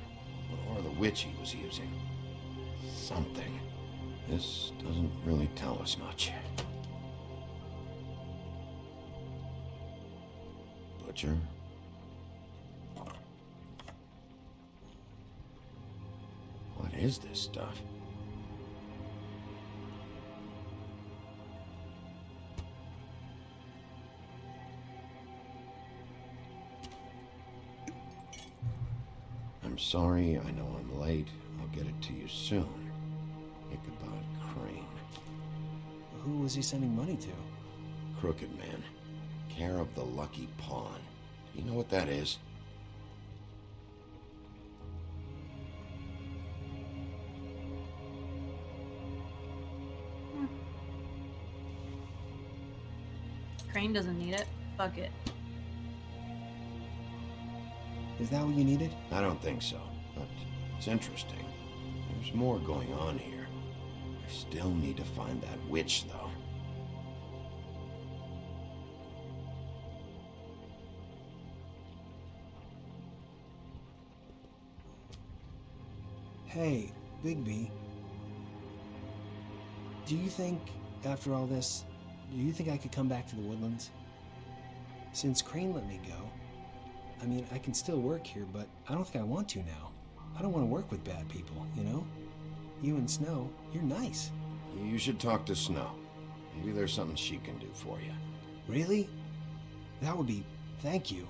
or the witch he was using. Something. This doesn't really tell us much. Butcher? What is this stuff? I'm sorry, I know I'm late. I'll get it to you soon. Ichabod Crane. Who was he sending money to? Crooked Man. Care of the Lucky Pawn. Do you know what that is? Crane doesn't need it. Fuck it. Is that what you needed? I don't think so, but it's interesting. There's more going on here. I still need to find that witch, though. Hey, Bigby. Do you think, after all this, do you think I could come back to the Woodlands? Since Crane let me go, I mean, I can still work here, but I don't think I want to now. I don't want to work with bad people, you know? You and Snow, you're nice. You should talk to Snow. Maybe there's something she can do for you. Really? That would be... thank you.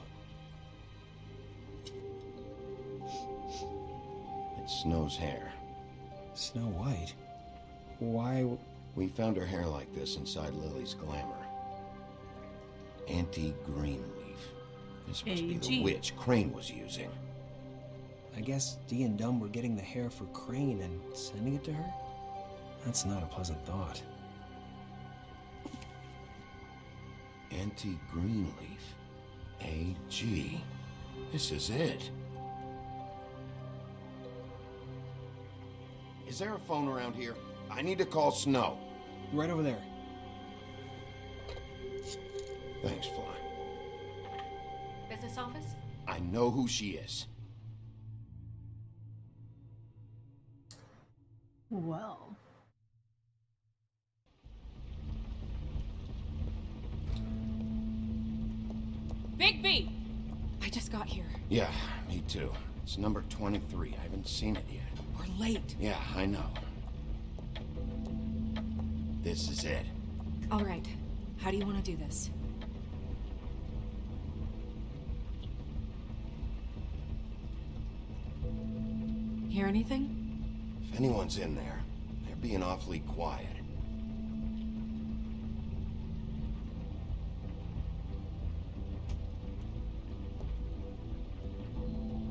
It's Snow's hair. Snow White? Why... We found her hair like this inside Lily's glamour. Anti-Greenleaf. This must be the witch Crane was using. I guess Dee and Dumb were getting the hair for Crane and sending it to her? That's not a pleasant thought. Anti-Greenleaf. AG. This is it. Is there a phone around here? I need to call Snow. Right over there. Thanks, Fly. Business office? I know who she is. Well. Bigby! I just got here. Yeah, me too. It's number 23. I haven't seen it yet. We're late. Yeah, I know. This is it. All right. How do you want to do this? Hear anything? If anyone's in there, they're being awfully quiet.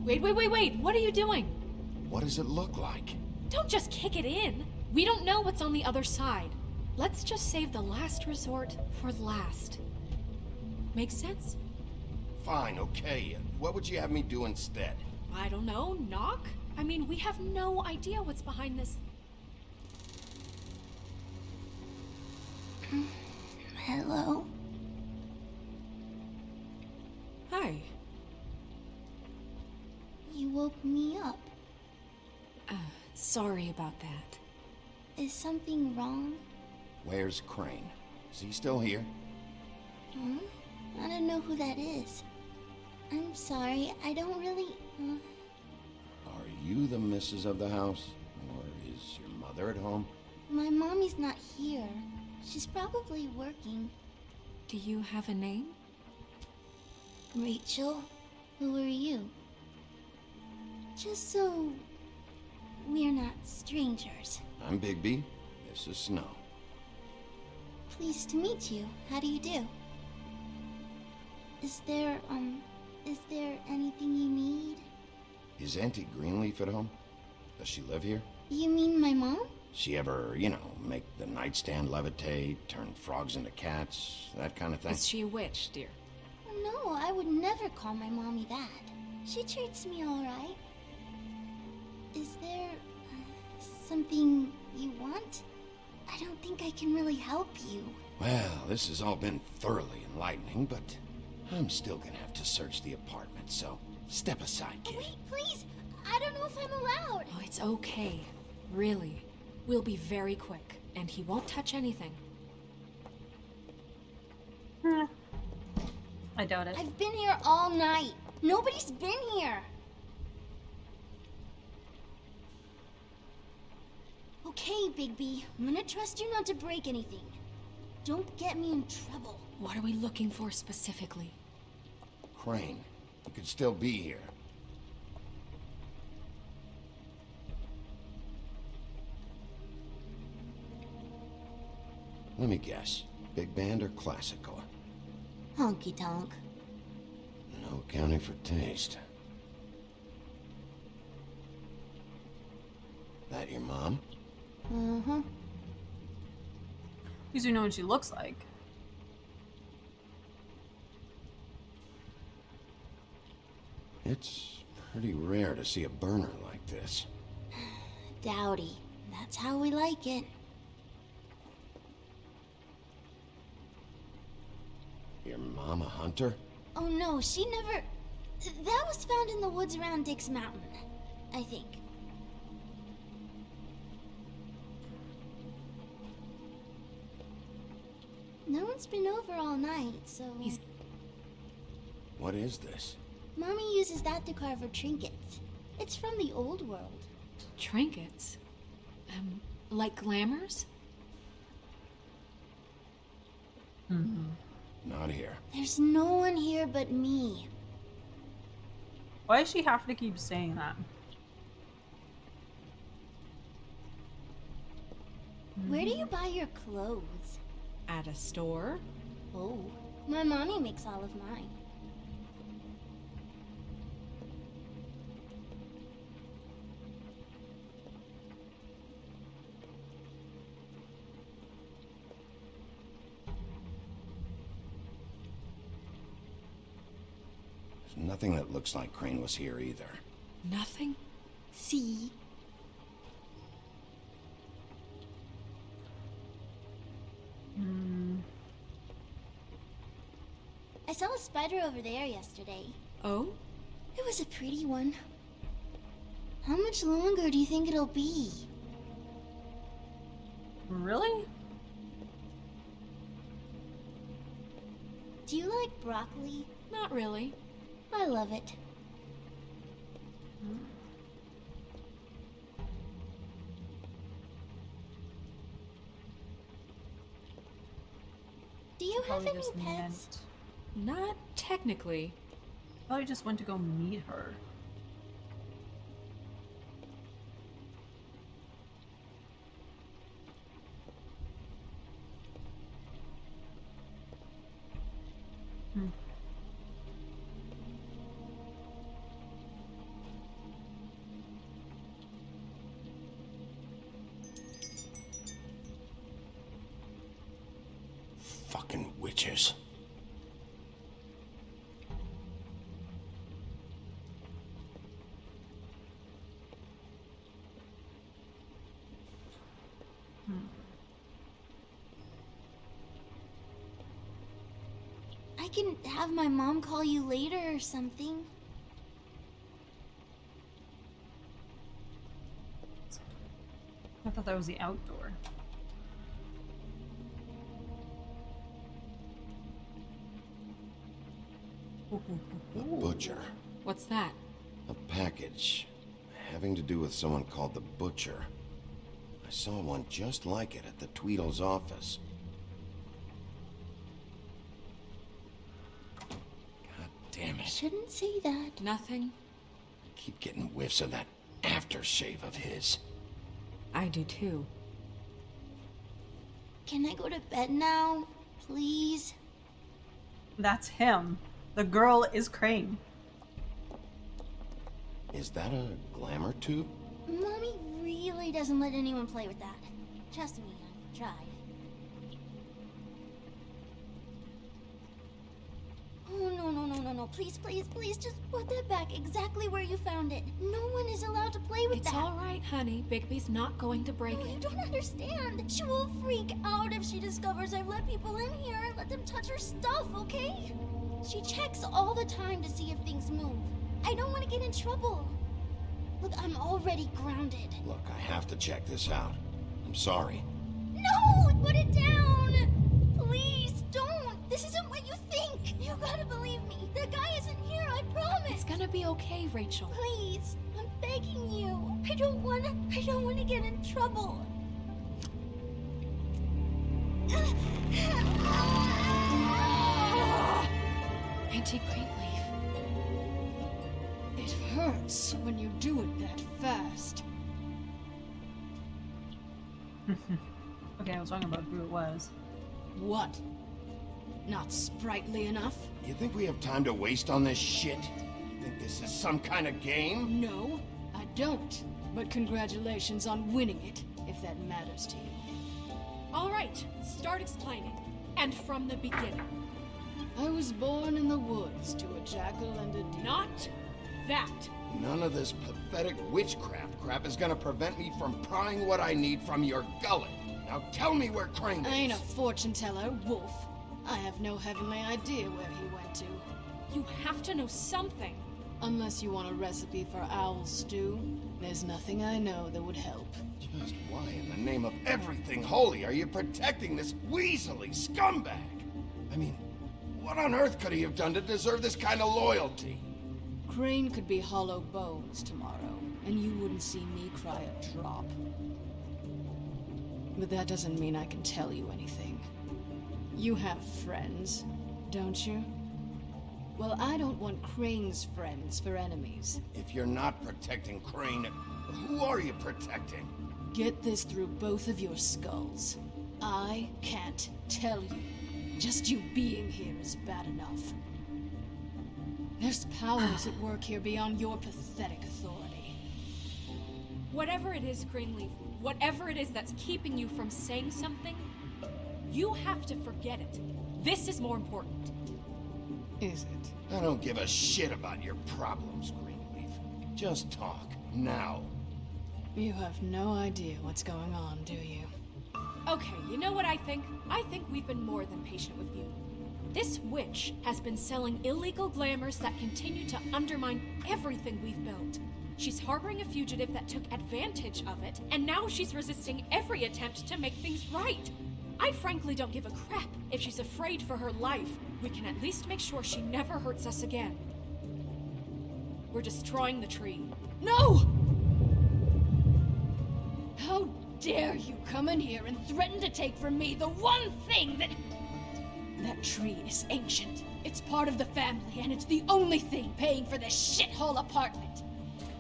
Wait! What are you doing? What does it look like? Don't just kick it in. We don't know what's on the other side. Let's just save the last resort for last. Make sense? Fine, okay. What would you have me do instead? I don't know. Knock? I mean, we have no idea what's behind this. Hello? Hi. You woke me up. Sorry about that. Is something wrong? Where's Crane? Is he still here? Huh? I don't know who that is. I'm sorry, I don't really... Are you the missus of the house? Or is your mother at home? My mommy's not here. She's probably working. Do you have a name? Rachel, who are you? Just so we're not strangers. I'm Bigby. This is Snow. Pleased to meet you. How do you do? Is there anything you need? Is Auntie Greenleaf at home? Does she live here? You mean my mom? She ever, make the nightstand levitate, turn frogs into cats, that kind of thing? Is she a witch, dear? No, I would never call my mommy that. She treats me all right. Is there something you want? I don't think I can really help you. Well, this has all been thoroughly enlightening, but I'm still gonna have to search the apartment, so step aside, kid. Wait, please! I don't know if I'm allowed! Oh, it's okay. Really. We'll be very quick, and he won't touch anything. I doubt it. I've been here all night. Nobody's been here. Okay, Bigby. I'm gonna trust you not to break anything. Don't get me in trouble. What are we looking for specifically? Crane, he could still be here. Let me guess. Big band or classical? Honky tonk. No accounting for taste. That your mom? Uh-huh. At least we know what she looks like. It's pretty rare to see a burner like this. Dowdy. That's how we like it. Your mom a hunter? Oh no, she never... That was found in the woods around Dick's Mountain, I think. No one's been over all night, so... What is this? Mommy uses that to carve her trinkets. It's from the old world. Trinkets? Like glamours? Not here. There's no one here but me. Why does she have to keep saying that? Where do you buy your clothes? At a store? Oh, my mommy makes all of mine. There's nothing that looks like Crane was here either. Nothing? See? I saw a spider over there yesterday. Oh? It was a pretty one. How much longer do you think it'll be? Really? Do you like broccoli? Not really. I love it. Do you have Probably any just pets? Not technically. Probably just went to go meet her. Fucking witches. I can have my mom call you later or something. I thought that was the outdoor. A butcher. What's that? A package. Having to do with someone called the Butcher. I saw one just like it at the Tweedle's office. God damn it. Shouldn't say that. Nothing? I keep getting whiffs of that aftershave of his. I do too. Can I go to bed now? Please? That's him. The girl is Crane. Is that a glamour tube? Mommy really doesn't let anyone play with that. Trust me, I've tried. Oh, no. Please, just put that back exactly where you found it. No one is allowed to play with that. It's all right, honey. Bigby's not going to break it. You don't understand. She will freak out if she discovers I've let people in here and let them touch her stuff, okay? She checks all the time to see if things move. I don't want to get in trouble. Look, I'm already grounded. Look, I have to check this out. I'm sorry. No! Put it down! Please, don't! This isn't what you think! You gotta believe me. The guy isn't here, I promise! It's gonna be okay, Rachel. Please, I'm begging you. I don't wanna get in trouble. Auntie Greenleaf. It hurts when you do it that fast. Okay, I was talking about who it was. What? Not sprightly enough? You think we have time to waste on this shit? You think this is some kind of game? No, I don't. But congratulations on winning it, if that matters to you. All right, start explaining. And from the beginning. I was born in the woods to a jackal and a deer. Not that. None of this pathetic witchcraft crap is gonna prevent me from prying what I need from your gullet. Now tell me where Crane is. I ain't a fortune teller, Wolf. I have no heavenly idea where he went to. You have to know something. Unless you want a recipe for owl stew, there's nothing I know that would help. Just why in the name of everything holy are you protecting this weaselly scumbag? I mean, what on earth could he have done to deserve this kind of loyalty? Crane could be hollow bones tomorrow, and you wouldn't see me cry a drop. But that doesn't mean I can tell you anything. You have friends, don't you? Well, I don't want Crane's friends for enemies. If you're not protecting Crane, who are you protecting? Get this through both of your skulls. I can't tell you. Just you being here is bad enough. There's powers at work here beyond your pathetic authority. Whatever it is, Greenleaf, whatever it is that's keeping you from saying something, you have to forget it. This is more important. Is it? I don't give a shit about your problems, Greenleaf. Just talk, now. You have no idea what's going on, do you? Okay, you know what I think? I think we've been more than patient with you. This witch has been selling illegal glamours that continue to undermine everything we've built. She's harboring a fugitive that took advantage of it, and now she's resisting every attempt to make things right. I frankly don't give a crap if she's afraid for her life. We can at least make sure she never hurts us again. We're destroying the tree. No! How dare you come in here and threaten to take from me the one thing that... That tree is ancient. It's part of the family, and it's the only thing paying for this shithole apartment.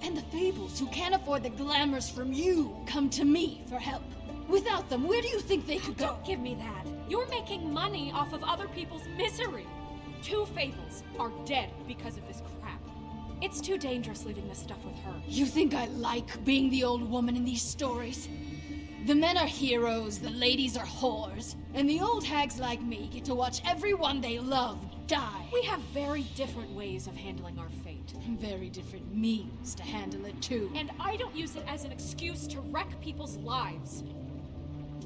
And the Fables, who can't afford the glamours from you, come to me for help. Without them, where do you think they could go? Don't give me that. You're making money off of other people's misery. 2 Fables are dead because of this crap. It's too dangerous leaving this stuff with her. You think I like being the old woman in these stories? The men are heroes, the ladies are whores, and the old hags like me get to watch everyone they love die. We have very different ways of handling our fate. Very different means to handle it, too. And I don't use it as an excuse to wreck people's lives.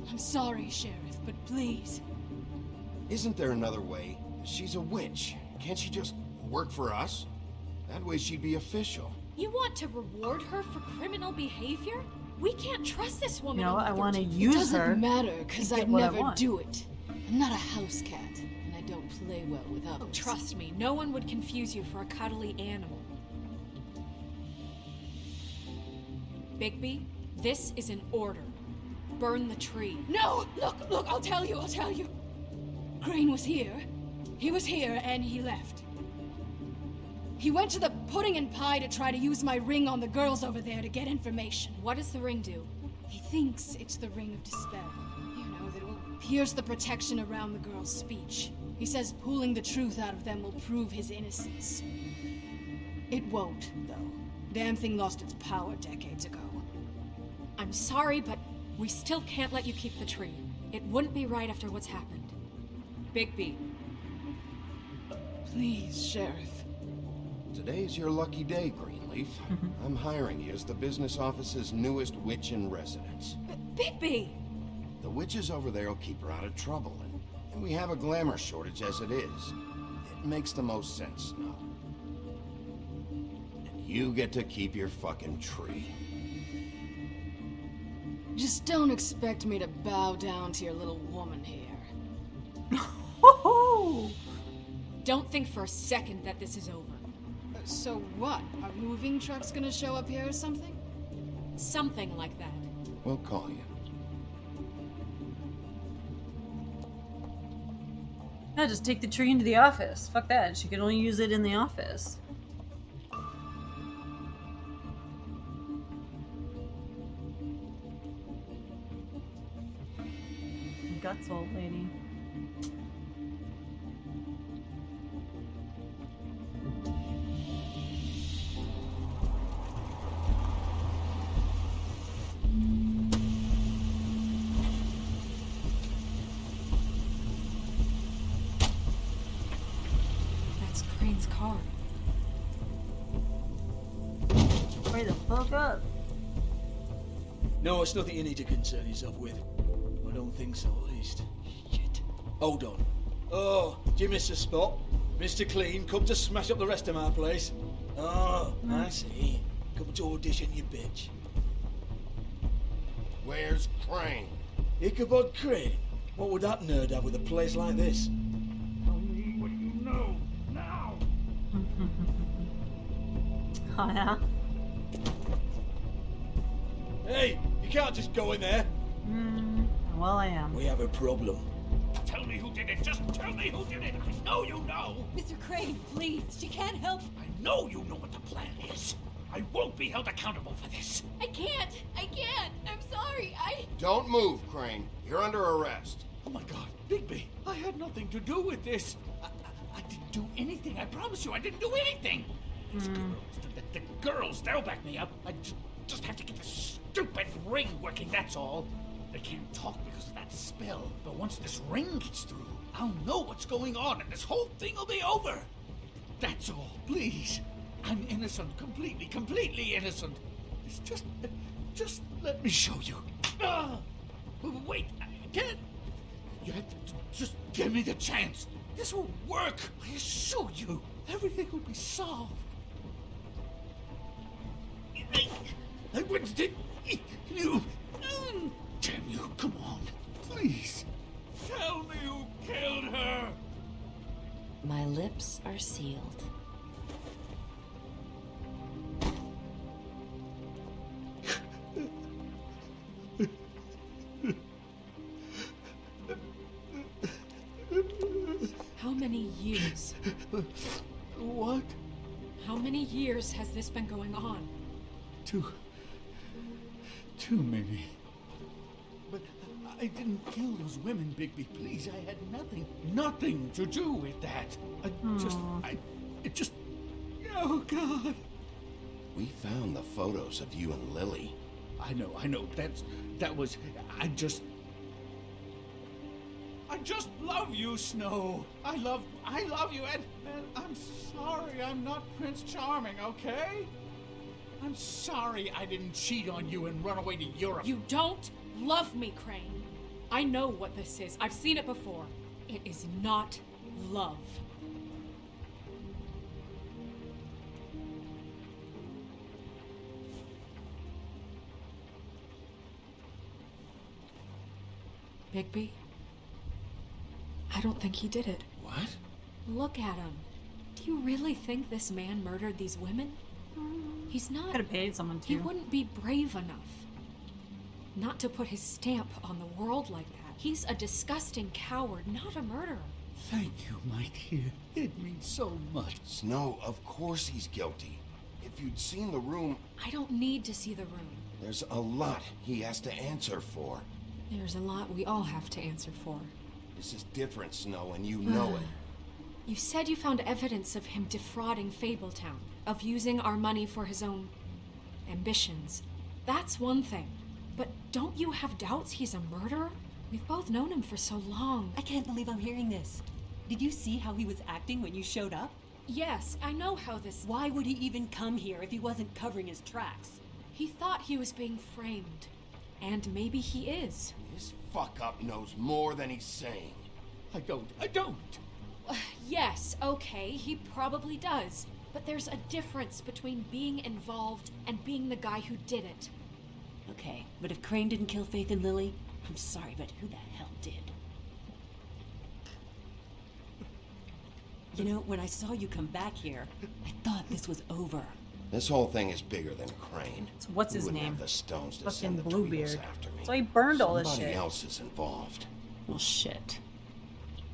I'm sorry, Sheriff, but please. Isn't there another way? She's a witch. Can't she just work for us? That way she'd be official. You want to reward her for criminal behavior? We can't trust this woman. You know, I want to It use her. doesn't matter, because I'd what I never want. do it. I'm not a house cat, and I don't play well with others. Oh, trust me, no one would confuse you for a cuddly animal. Bigby, this is an order. Burn the tree. No! Look, I'll tell you. Crane was here. He was here, and he left. He went to the pudding and pie to try to use my ring on the girls over there to get information. What does the ring do? He thinks it's the ring of despair. You know, that will pierce the protection around the girls' speech. He says pulling the truth out of them will prove his innocence. It won't, though. Damn thing lost its power decades ago. I'm sorry, but we still can't let you keep the tree. It wouldn't be right after what's happened. Bigby. Please, Sheriff. Today's your lucky day, Greenleaf. I'm hiring you as the business office's newest witch in residence. Bigby! The witches over there will keep her out of trouble, and we have a glamour shortage as it is. It makes the most sense now. And you get to keep your fucking tree. Just don't expect me to bow down to your little woman here. Don't think for a second that this is over. So what? Are moving trucks gonna show up here or something? Something like that. We'll call you. Yeah, just take the tree into the office. Fuck that. She can only use it in the office. Guts, old lady. That's Crane's car. Hurry the fuck up. No, it's nothing you need to concern yourself with. I don't think so, at least. Shit. Hold on. Oh, do you miss a spot? Mr. Clean, come to smash up the rest of my place. Oh, I see. Come to audition, you bitch. Where's Crane? Ichabod Crane? What would that nerd have with a place like this? Tell me what you know, now! Oh, yeah? Hey, you can't just go in there. Well, I am. We have a problem. Tell me who did it. Just tell me who did it. I know you know. Mr. Crane, please. She can't help. I know you know what the plan is. I won't be held accountable for this. I can't. I'm sorry. Don't move, Crane. You're under arrest. Oh my God, Bigby, I had nothing to do with this. I didn't do anything. I promise you, I didn't do anything. These girls, the girls, they'll back me up. I just have to get this stupid ring working, that's all. They can't talk because of that spell, but once this ring gets through, I'll know what's going on and this whole thing will be over. That's all, please. I'm innocent, completely innocent. It's just let me show you. Wait, I can't. You have to just give me the chance. This will work. I assure you, everything will be solved. I wouldn't did you. Damn you, come on, please. Tell me who killed her. My lips are sealed. How many years? What? How many years has this been going on? Too many. But I didn't kill those women, Bigby. Please, I had nothing to do with that. It just, oh God. We found the photos of you and Lily. I know. I just love you, Snow. I love you, and I'm sorry I'm not Prince Charming, okay? I'm sorry I didn't cheat on you and run away to Europe. You don't love me, Crane. I know what this is. I've seen it before. It is not love. Bigby? I don't think he did it. What? Look at him. Do you really think this man murdered these women? He's not. Could have paid someone to. He wouldn't be brave enough not to put his stamp on the world like that. He's a disgusting coward, not a murderer. Thank you, my dear. It means so much. Snow, of course he's guilty. If you'd seen the room... I don't need to see the room. There's a lot he has to answer for. There's a lot we all have to answer for. This is different, Snow, and you know it. You said you found evidence of him defrauding Fabletown, of using our money for his own ambitions. That's one thing. But don't you have doubts he's a murderer? We've both known him for so long. I can't believe I'm hearing this. Did you see how he was acting when you showed up? Yes, I know how this... Why would he even come here if he wasn't covering his tracks? He thought he was being framed. And maybe he is. This fuck-up knows more than he's saying. I don't. Yes, okay, he probably does. But there's a difference between being involved and being the guy who did it. Okay, but if Crane didn't kill Faith and Lily, I'm sorry, but who the hell did? You know, when I saw you come back here, I thought this was over. This whole thing is bigger than Crane. What's his Who wouldn't name? have the stones to Fucking send the Bluebeard. Tweedles after me. So he burned all this Somebody shit. else is involved. Well, shit.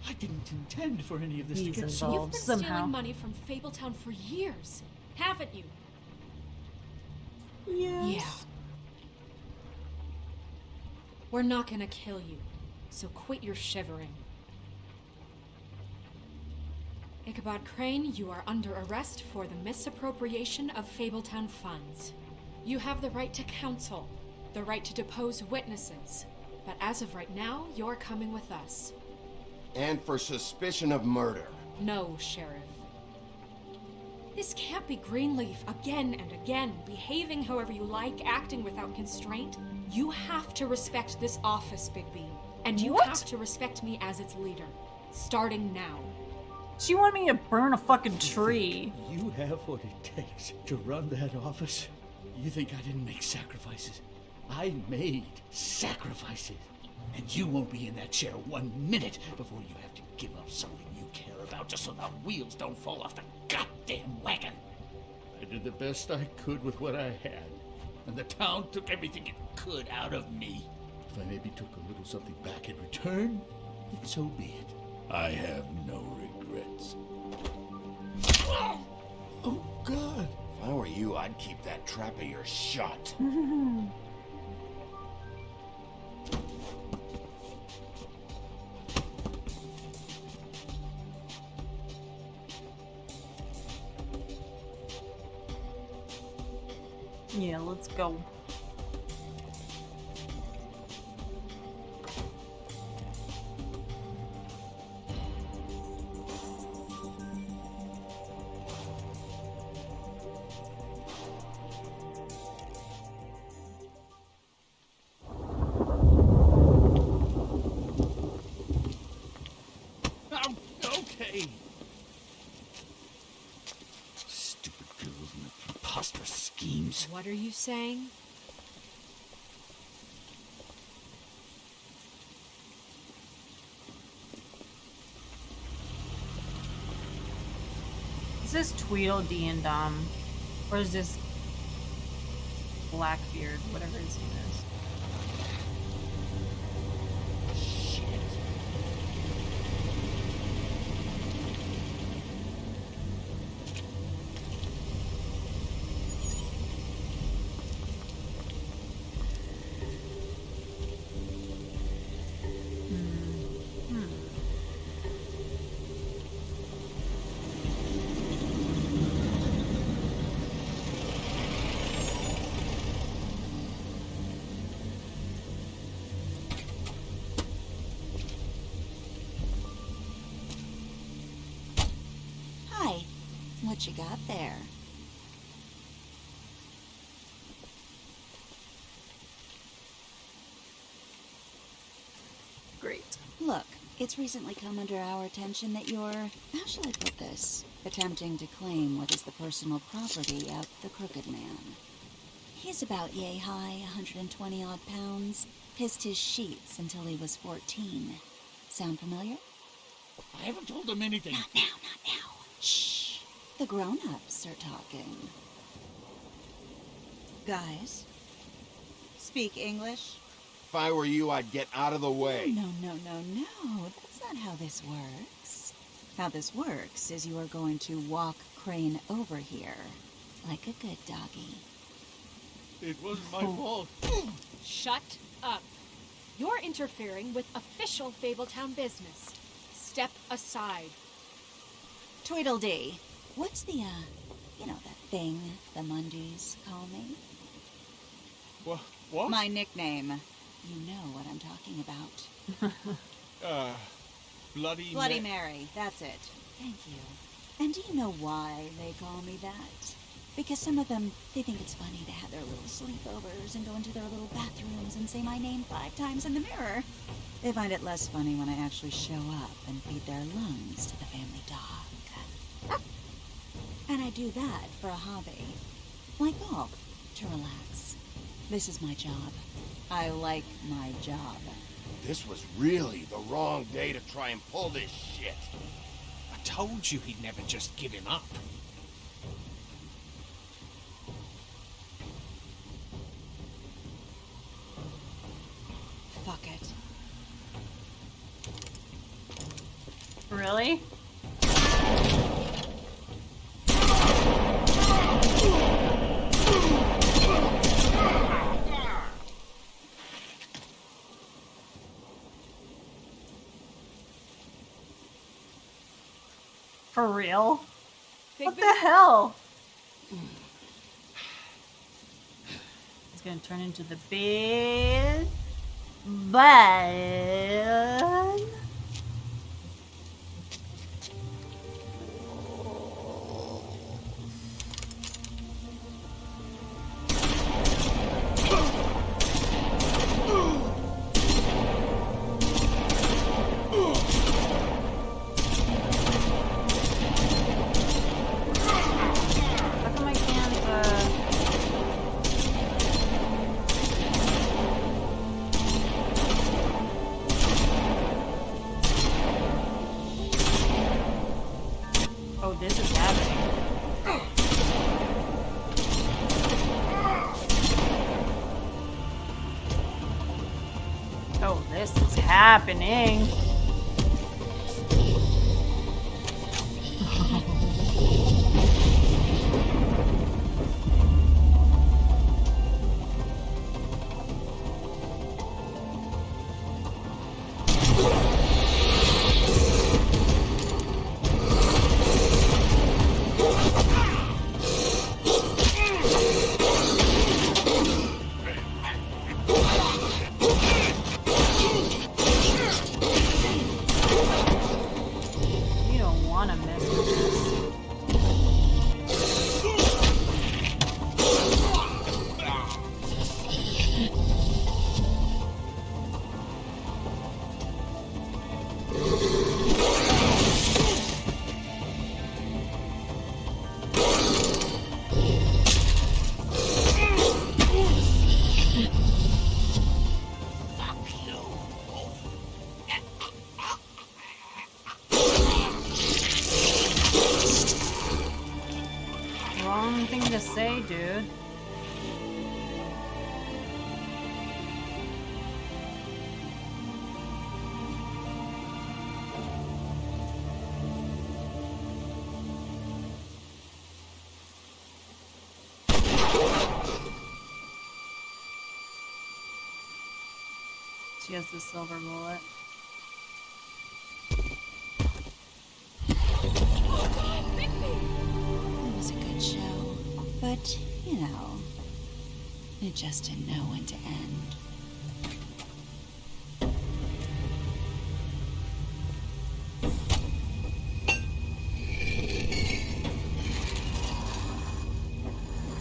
I didn't intend for any of this He's to get involved. You've been somehow. stealing money from Fabletown for years, haven't you? Yes. Yeah. We're not gonna kill you, so quit your shivering. Ichabod Crane, you are under arrest for the misappropriation of Fabletown funds. You have the right to counsel, the right to depose witnesses, but as of right now, you're coming with us. And for suspicion of murder. No, Sheriff. This can't be Greenleaf again and again, behaving however you like, acting without constraint. You have to respect this office, Bigby. And you have to respect me as its leader. Starting now. She wanted me to burn a fucking tree. You have what it takes to run that office? You think I didn't make sacrifices? I made sacrifices. And you won't be in that chair 1 minute before you have to give up something you care about just so the wheels don't fall off the goddamn wagon. I did the best I could with what I had, and the town took everything it could out of me. If I maybe took a little something back in return, then so be it. I have no regrets. Oh, God. If I were you, I'd keep that trap of yours shut. Yeah, let's go. Okay. Stupid girls and their preposterous schemes. What are you saying? Is this Tweedledee and or is this Blackbeard, whatever his name is? Hi. What you got there? Great. Look, it's recently come under our attention that you're, how shall I put this, attempting to claim what is the personal property of the Crooked Man. He's about yay high, 120 odd pounds, pissed his sheets until he was 14. Sound familiar? I haven't told them anything. Not now, not now. Shh. The grown-ups are talking. Guys, speak English? If I were you, I'd get out of the way. No, no, no, no. That's not how this works. How this works is you are going to walk Crane over here, like a good doggy. It wasn't my fault. Shut up. You're interfering with official Fabletown business. Step aside. Tweedledee, what's the, you know, that thing the Mundies call me? What? My nickname. You know what I'm talking about. Bloody Mary, that's it. Thank you. And do you know why they call me that? Because some of them, they think it's funny to have their little sleepovers and go into their little bathrooms and say my name 5 times in the mirror. They find it less funny when I actually show up and feed their lungs to the family dog. And I do that for a hobby. Like golf, to relax. This is my job. I like my job. This was really the wrong day to try and pull this shit. I told you he'd never just give him up. Fuck it. Really? For real? What the hell? It's gonna turn into the big bad. How come I can't, Oh, this is happening. Oh, this is happening. You don't want to mess with this. Wrong thing to say, dude. She has the silver bullet. It was a good show, but, you know, it just didn't know when to end.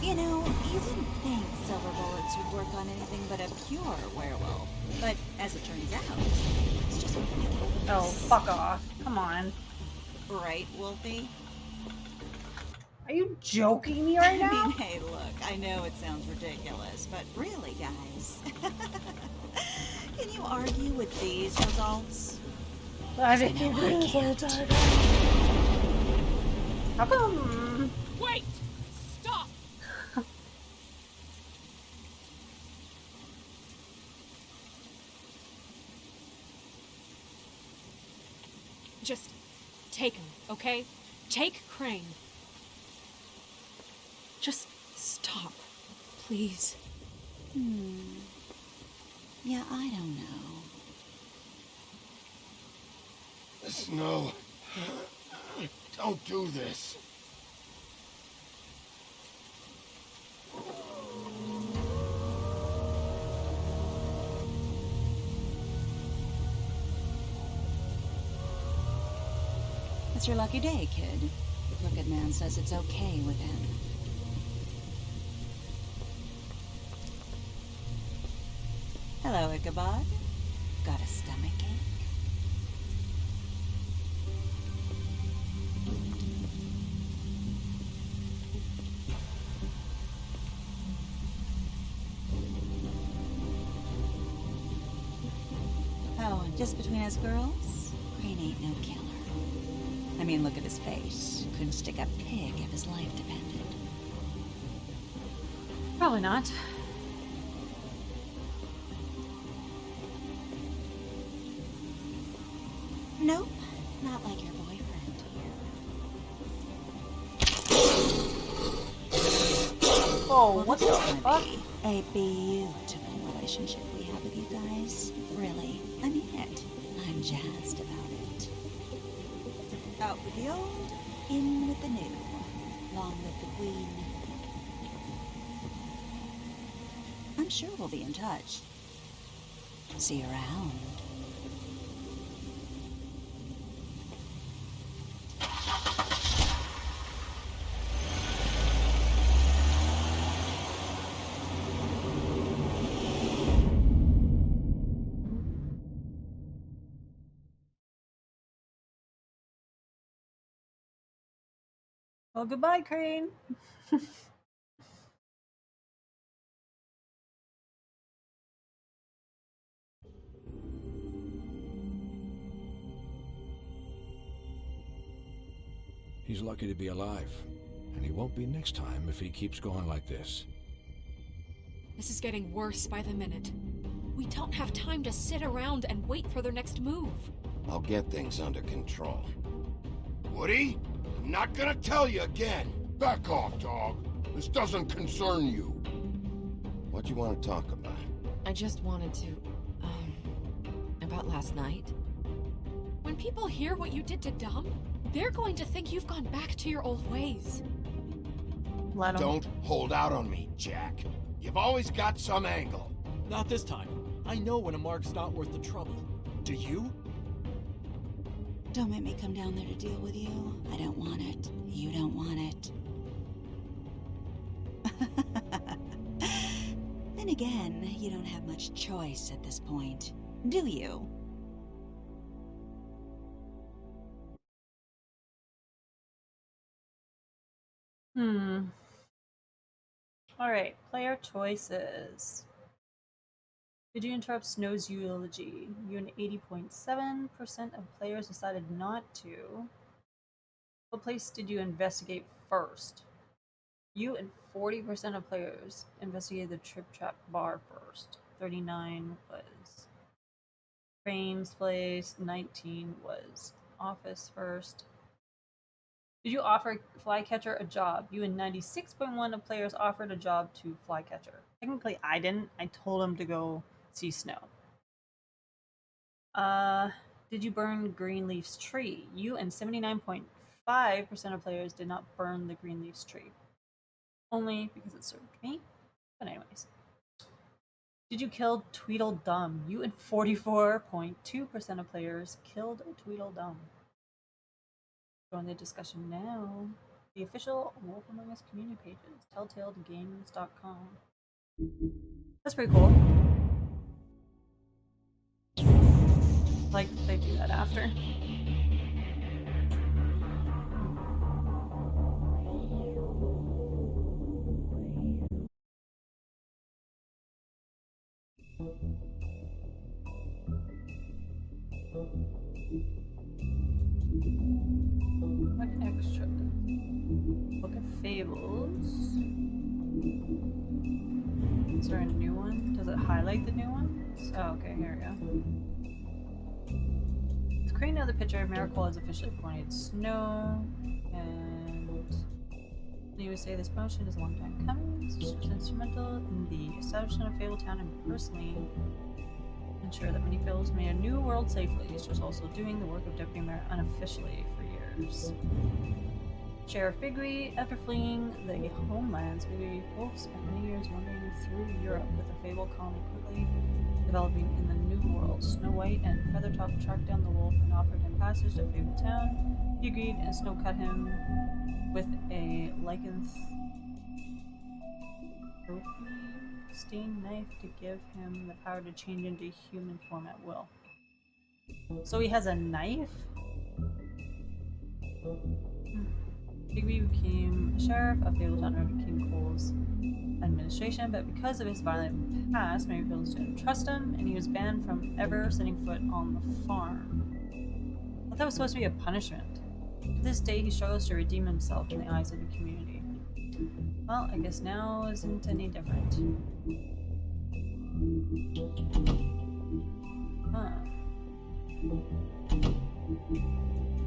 You know, you wouldn't think silver bullets would work on anything but a pure werewolf. But as it turns out, it's just Oh, fuck off. Come on. right, Wolfie? Are you joking me right now? I mean, hey, look, I know it sounds ridiculous, but really, guys, can you argue with these results? I think you I this whole time. How come? Wait! Stop! Just take him, okay? Take Crane. Just stop, please. Yeah, I don't know. Snow. Don't do this. It's your lucky day, kid. The crooked man says it's okay with him. Hello, Ichabod. Got a stomachache? Oh, and just between us girls, Crane ain't no killer. I mean, look at his face. Couldn't stick a pig if his life depended. Probably not. Nope, not like your boy. Whoa, Well, what this the is fuck? gonna be a beautiful relationship we have with you guys. Really, I mean it. I'm jazzed about it. Out with the old, in with the new. Long with the queen. I'm sure we'll be in touch. See you around. Well, goodbye, Crane. He's lucky to be alive, and he won't be next time if he keeps going like this. This is getting worse by the minute. We don't have time to sit around and wait for their next move. I'll get things under control. Woody? I'm not gonna tell you again. Back off, dog. This doesn't concern you. What do you want to talk about? I just wanted to, about last night. When people hear what you did to Dom, they're going to think you've gone back to your old ways. Don't hold out on me, Jack. You've always got some angle. Not this time. I know when a mark's not worth the trouble. Do you? Don't make me come down there to deal with you. I don't want it. You don't want it. Then again, you don't have much choice at this point, do you? Alright, player choices. Did you interrupt Snow's eulogy? You and 80.7% of players decided not to. What place did you investigate first? You and 40% of players investigated the Trip Trap bar first. 39 was Crane's place. 19 was office first. Did you offer Flycatcher a job? You and 96.1% of players offered a job to Flycatcher. Technically, I didn't. I told him to go see Snow. Did you burn Greenleaf's tree? You and 79.5% of players did not burn the Greenleaf's tree. Only because it served me. But anyways. Did you kill Tweedledum? You and 44.2% of players killed Tweedledum. Join the discussion now. The official Wolf Among Us community pages, telltalegames.com. That's pretty cool. Like, they do that after. What extra? Book of Fables. Is there a new one? Does it highlight the new ones? Oh, okay, here we go. With Crane now the picture, Miracle has officially appointed Snow, and you would say this promotion is a long time coming. She was instrumental in the establishment of Fabletown and personally ensure that many Fables made a new world safely. She was also doing the work of Deputy Mayor unofficially for years. Sheriff Bigby, after fleeing the homelands, Bigby Wolf spent many years wandering through Europe with the Fable colony quickly developing in the New World. Snow White and Feathertop tracked down the wolf and offered him passage to Fabletown. He agreed, and Snow cut him with a lycanthropy-stained knife to give him the power to change into human form at will. So he has a knife? Bigby became sheriff of Fabletown under King Cole's administration, but because of his violent past, many Fables didn't trust him, and he was banned from ever setting foot on the farm. I thought that was supposed to be a punishment. To this day, he struggles to redeem himself in the eyes of the community. Well, I guess now isn't any different. Huh.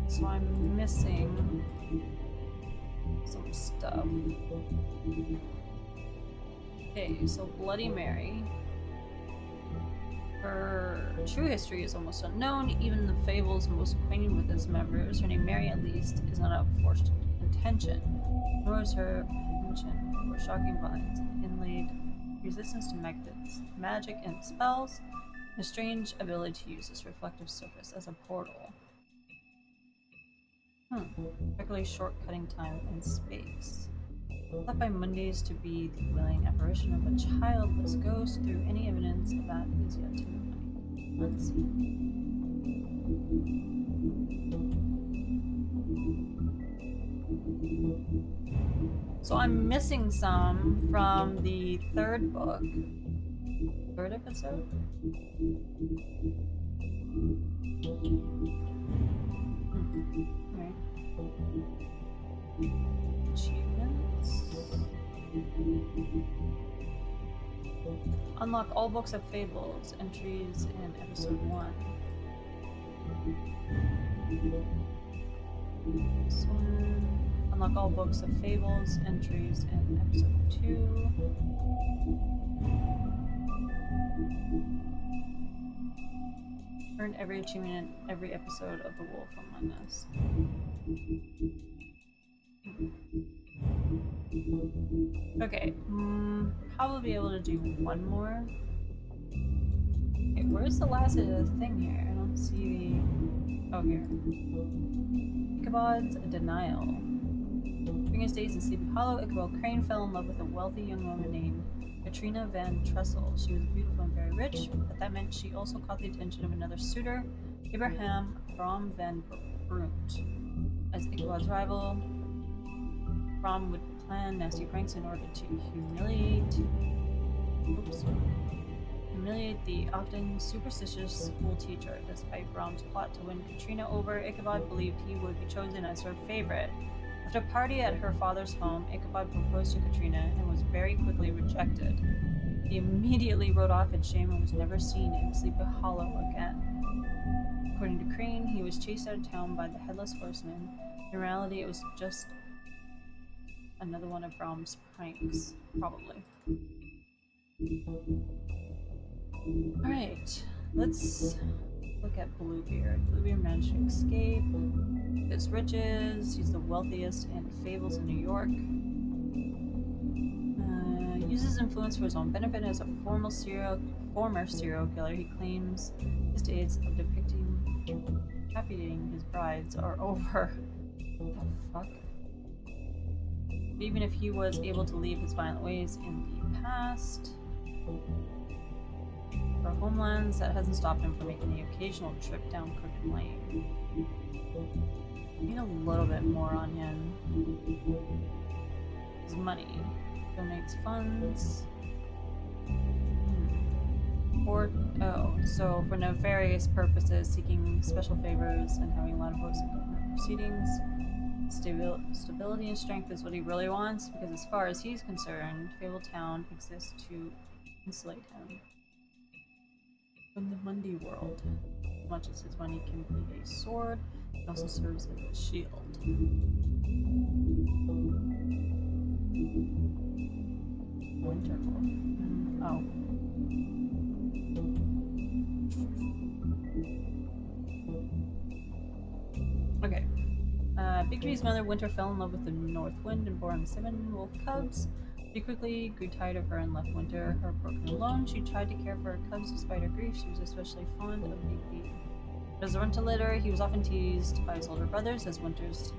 So I'm missing some stuff. Okay, so Bloody Mary. Her true history is almost unknown. Even the Fable's most acquainted with its members, her name Mary at least, is not a forced contention, nor is her penchant for shocking violence, inlaid resistance to magic and spells, and a strange ability to use this reflective surface as a portal. Particularly short-cutting time and space. Thought by Mondays to be the willing apparition of a childless ghost, through any evidence of that is yet to remain unseen. So I'm missing some from the third book. Third episode? Right. Achievements. Unlock all books of fables, entries in episode 1. This one. Unlock all books of fables, entries in episode 2. Earn every achievement in every episode of The Wolf Among Us. Okay, probably be able to do one more. Okay, where's the last thing here? I don't see the... Oh, here. Ichabod's Denial. During his days in Sleepy Hollow, Ichabod Crane fell in love with a wealthy young woman named Katrina Van Tressel. She was beautiful and very rich, but that meant she also caught the attention of another suitor, Abraham Brom Van Brunt. As Ichabod's rival, Brom would plan nasty pranks in order to humiliate the often superstitious school teacher. Despite Brom's plot to win Katrina over, Ichabod believed he would be chosen as her favorite. After a party at her father's home, Ichabod proposed to Katrina and was very quickly rejected. He immediately rode off in shame and was never seen in Sleepy Hollow again. According to Crane, he was chased out of town by the Headless Horseman. In reality, it was just another one of Brom's pranks, probably. Alright, let's look at Bluebeard. Bluebeard managed to escape his riches. He's the wealthiest in Fables in New York. Uses influence for his own benefit. As a former serial killer, he claims his days of decapitating his brides are over. What the fuck? But even if he was able to leave his violent ways in the past, for homelands, that hasn't stopped him from making the occasional trip down Crooked Lane. Need a little bit more on him. His money. Donates funds. So for nefarious purposes, seeking special favors and having a lot of votes in government proceedings. Stability and strength is what he really wants, because as far as he's concerned, Fabletown exists to insulate him from the Mundy world. As much as his money can be a sword, it also serves as a shield. Winterfell. Oh. Okay. Bigby's mother, Winter, fell in love with the North Wind and bore him 7 wolf cubs. She quickly grew tired of her and left Winter her broken alone. She tried to care for her cubs despite her grief. She was especially fond of Bigby. As a rent-a-litter, he was often teased by his older brothers as Winter's.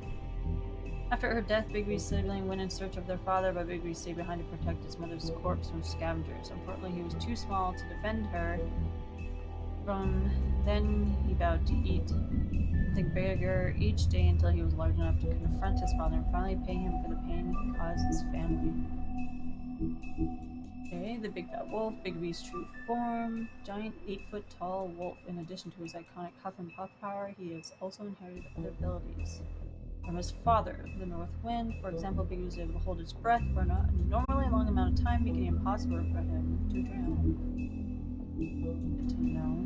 After her death, Bigby's sibling went in search of their father, but Bigby stayed behind to protect his mother's corpse from scavengers. Unfortunately, he was too small to defend her. From then, he vowed to eat something bigger each day until he was large enough to confront his father and finally pay him for the pain he caused his family. Okay, the Big Bad Wolf, Bigby's true form. Giant 8-foot-tall wolf. In addition to his iconic huff and puff power, he has also inherited other abilities from his father, the North Wind. For example, Bigby was able to hold his breath for a normally long amount of time, making it impossible for him to drown. Good to know.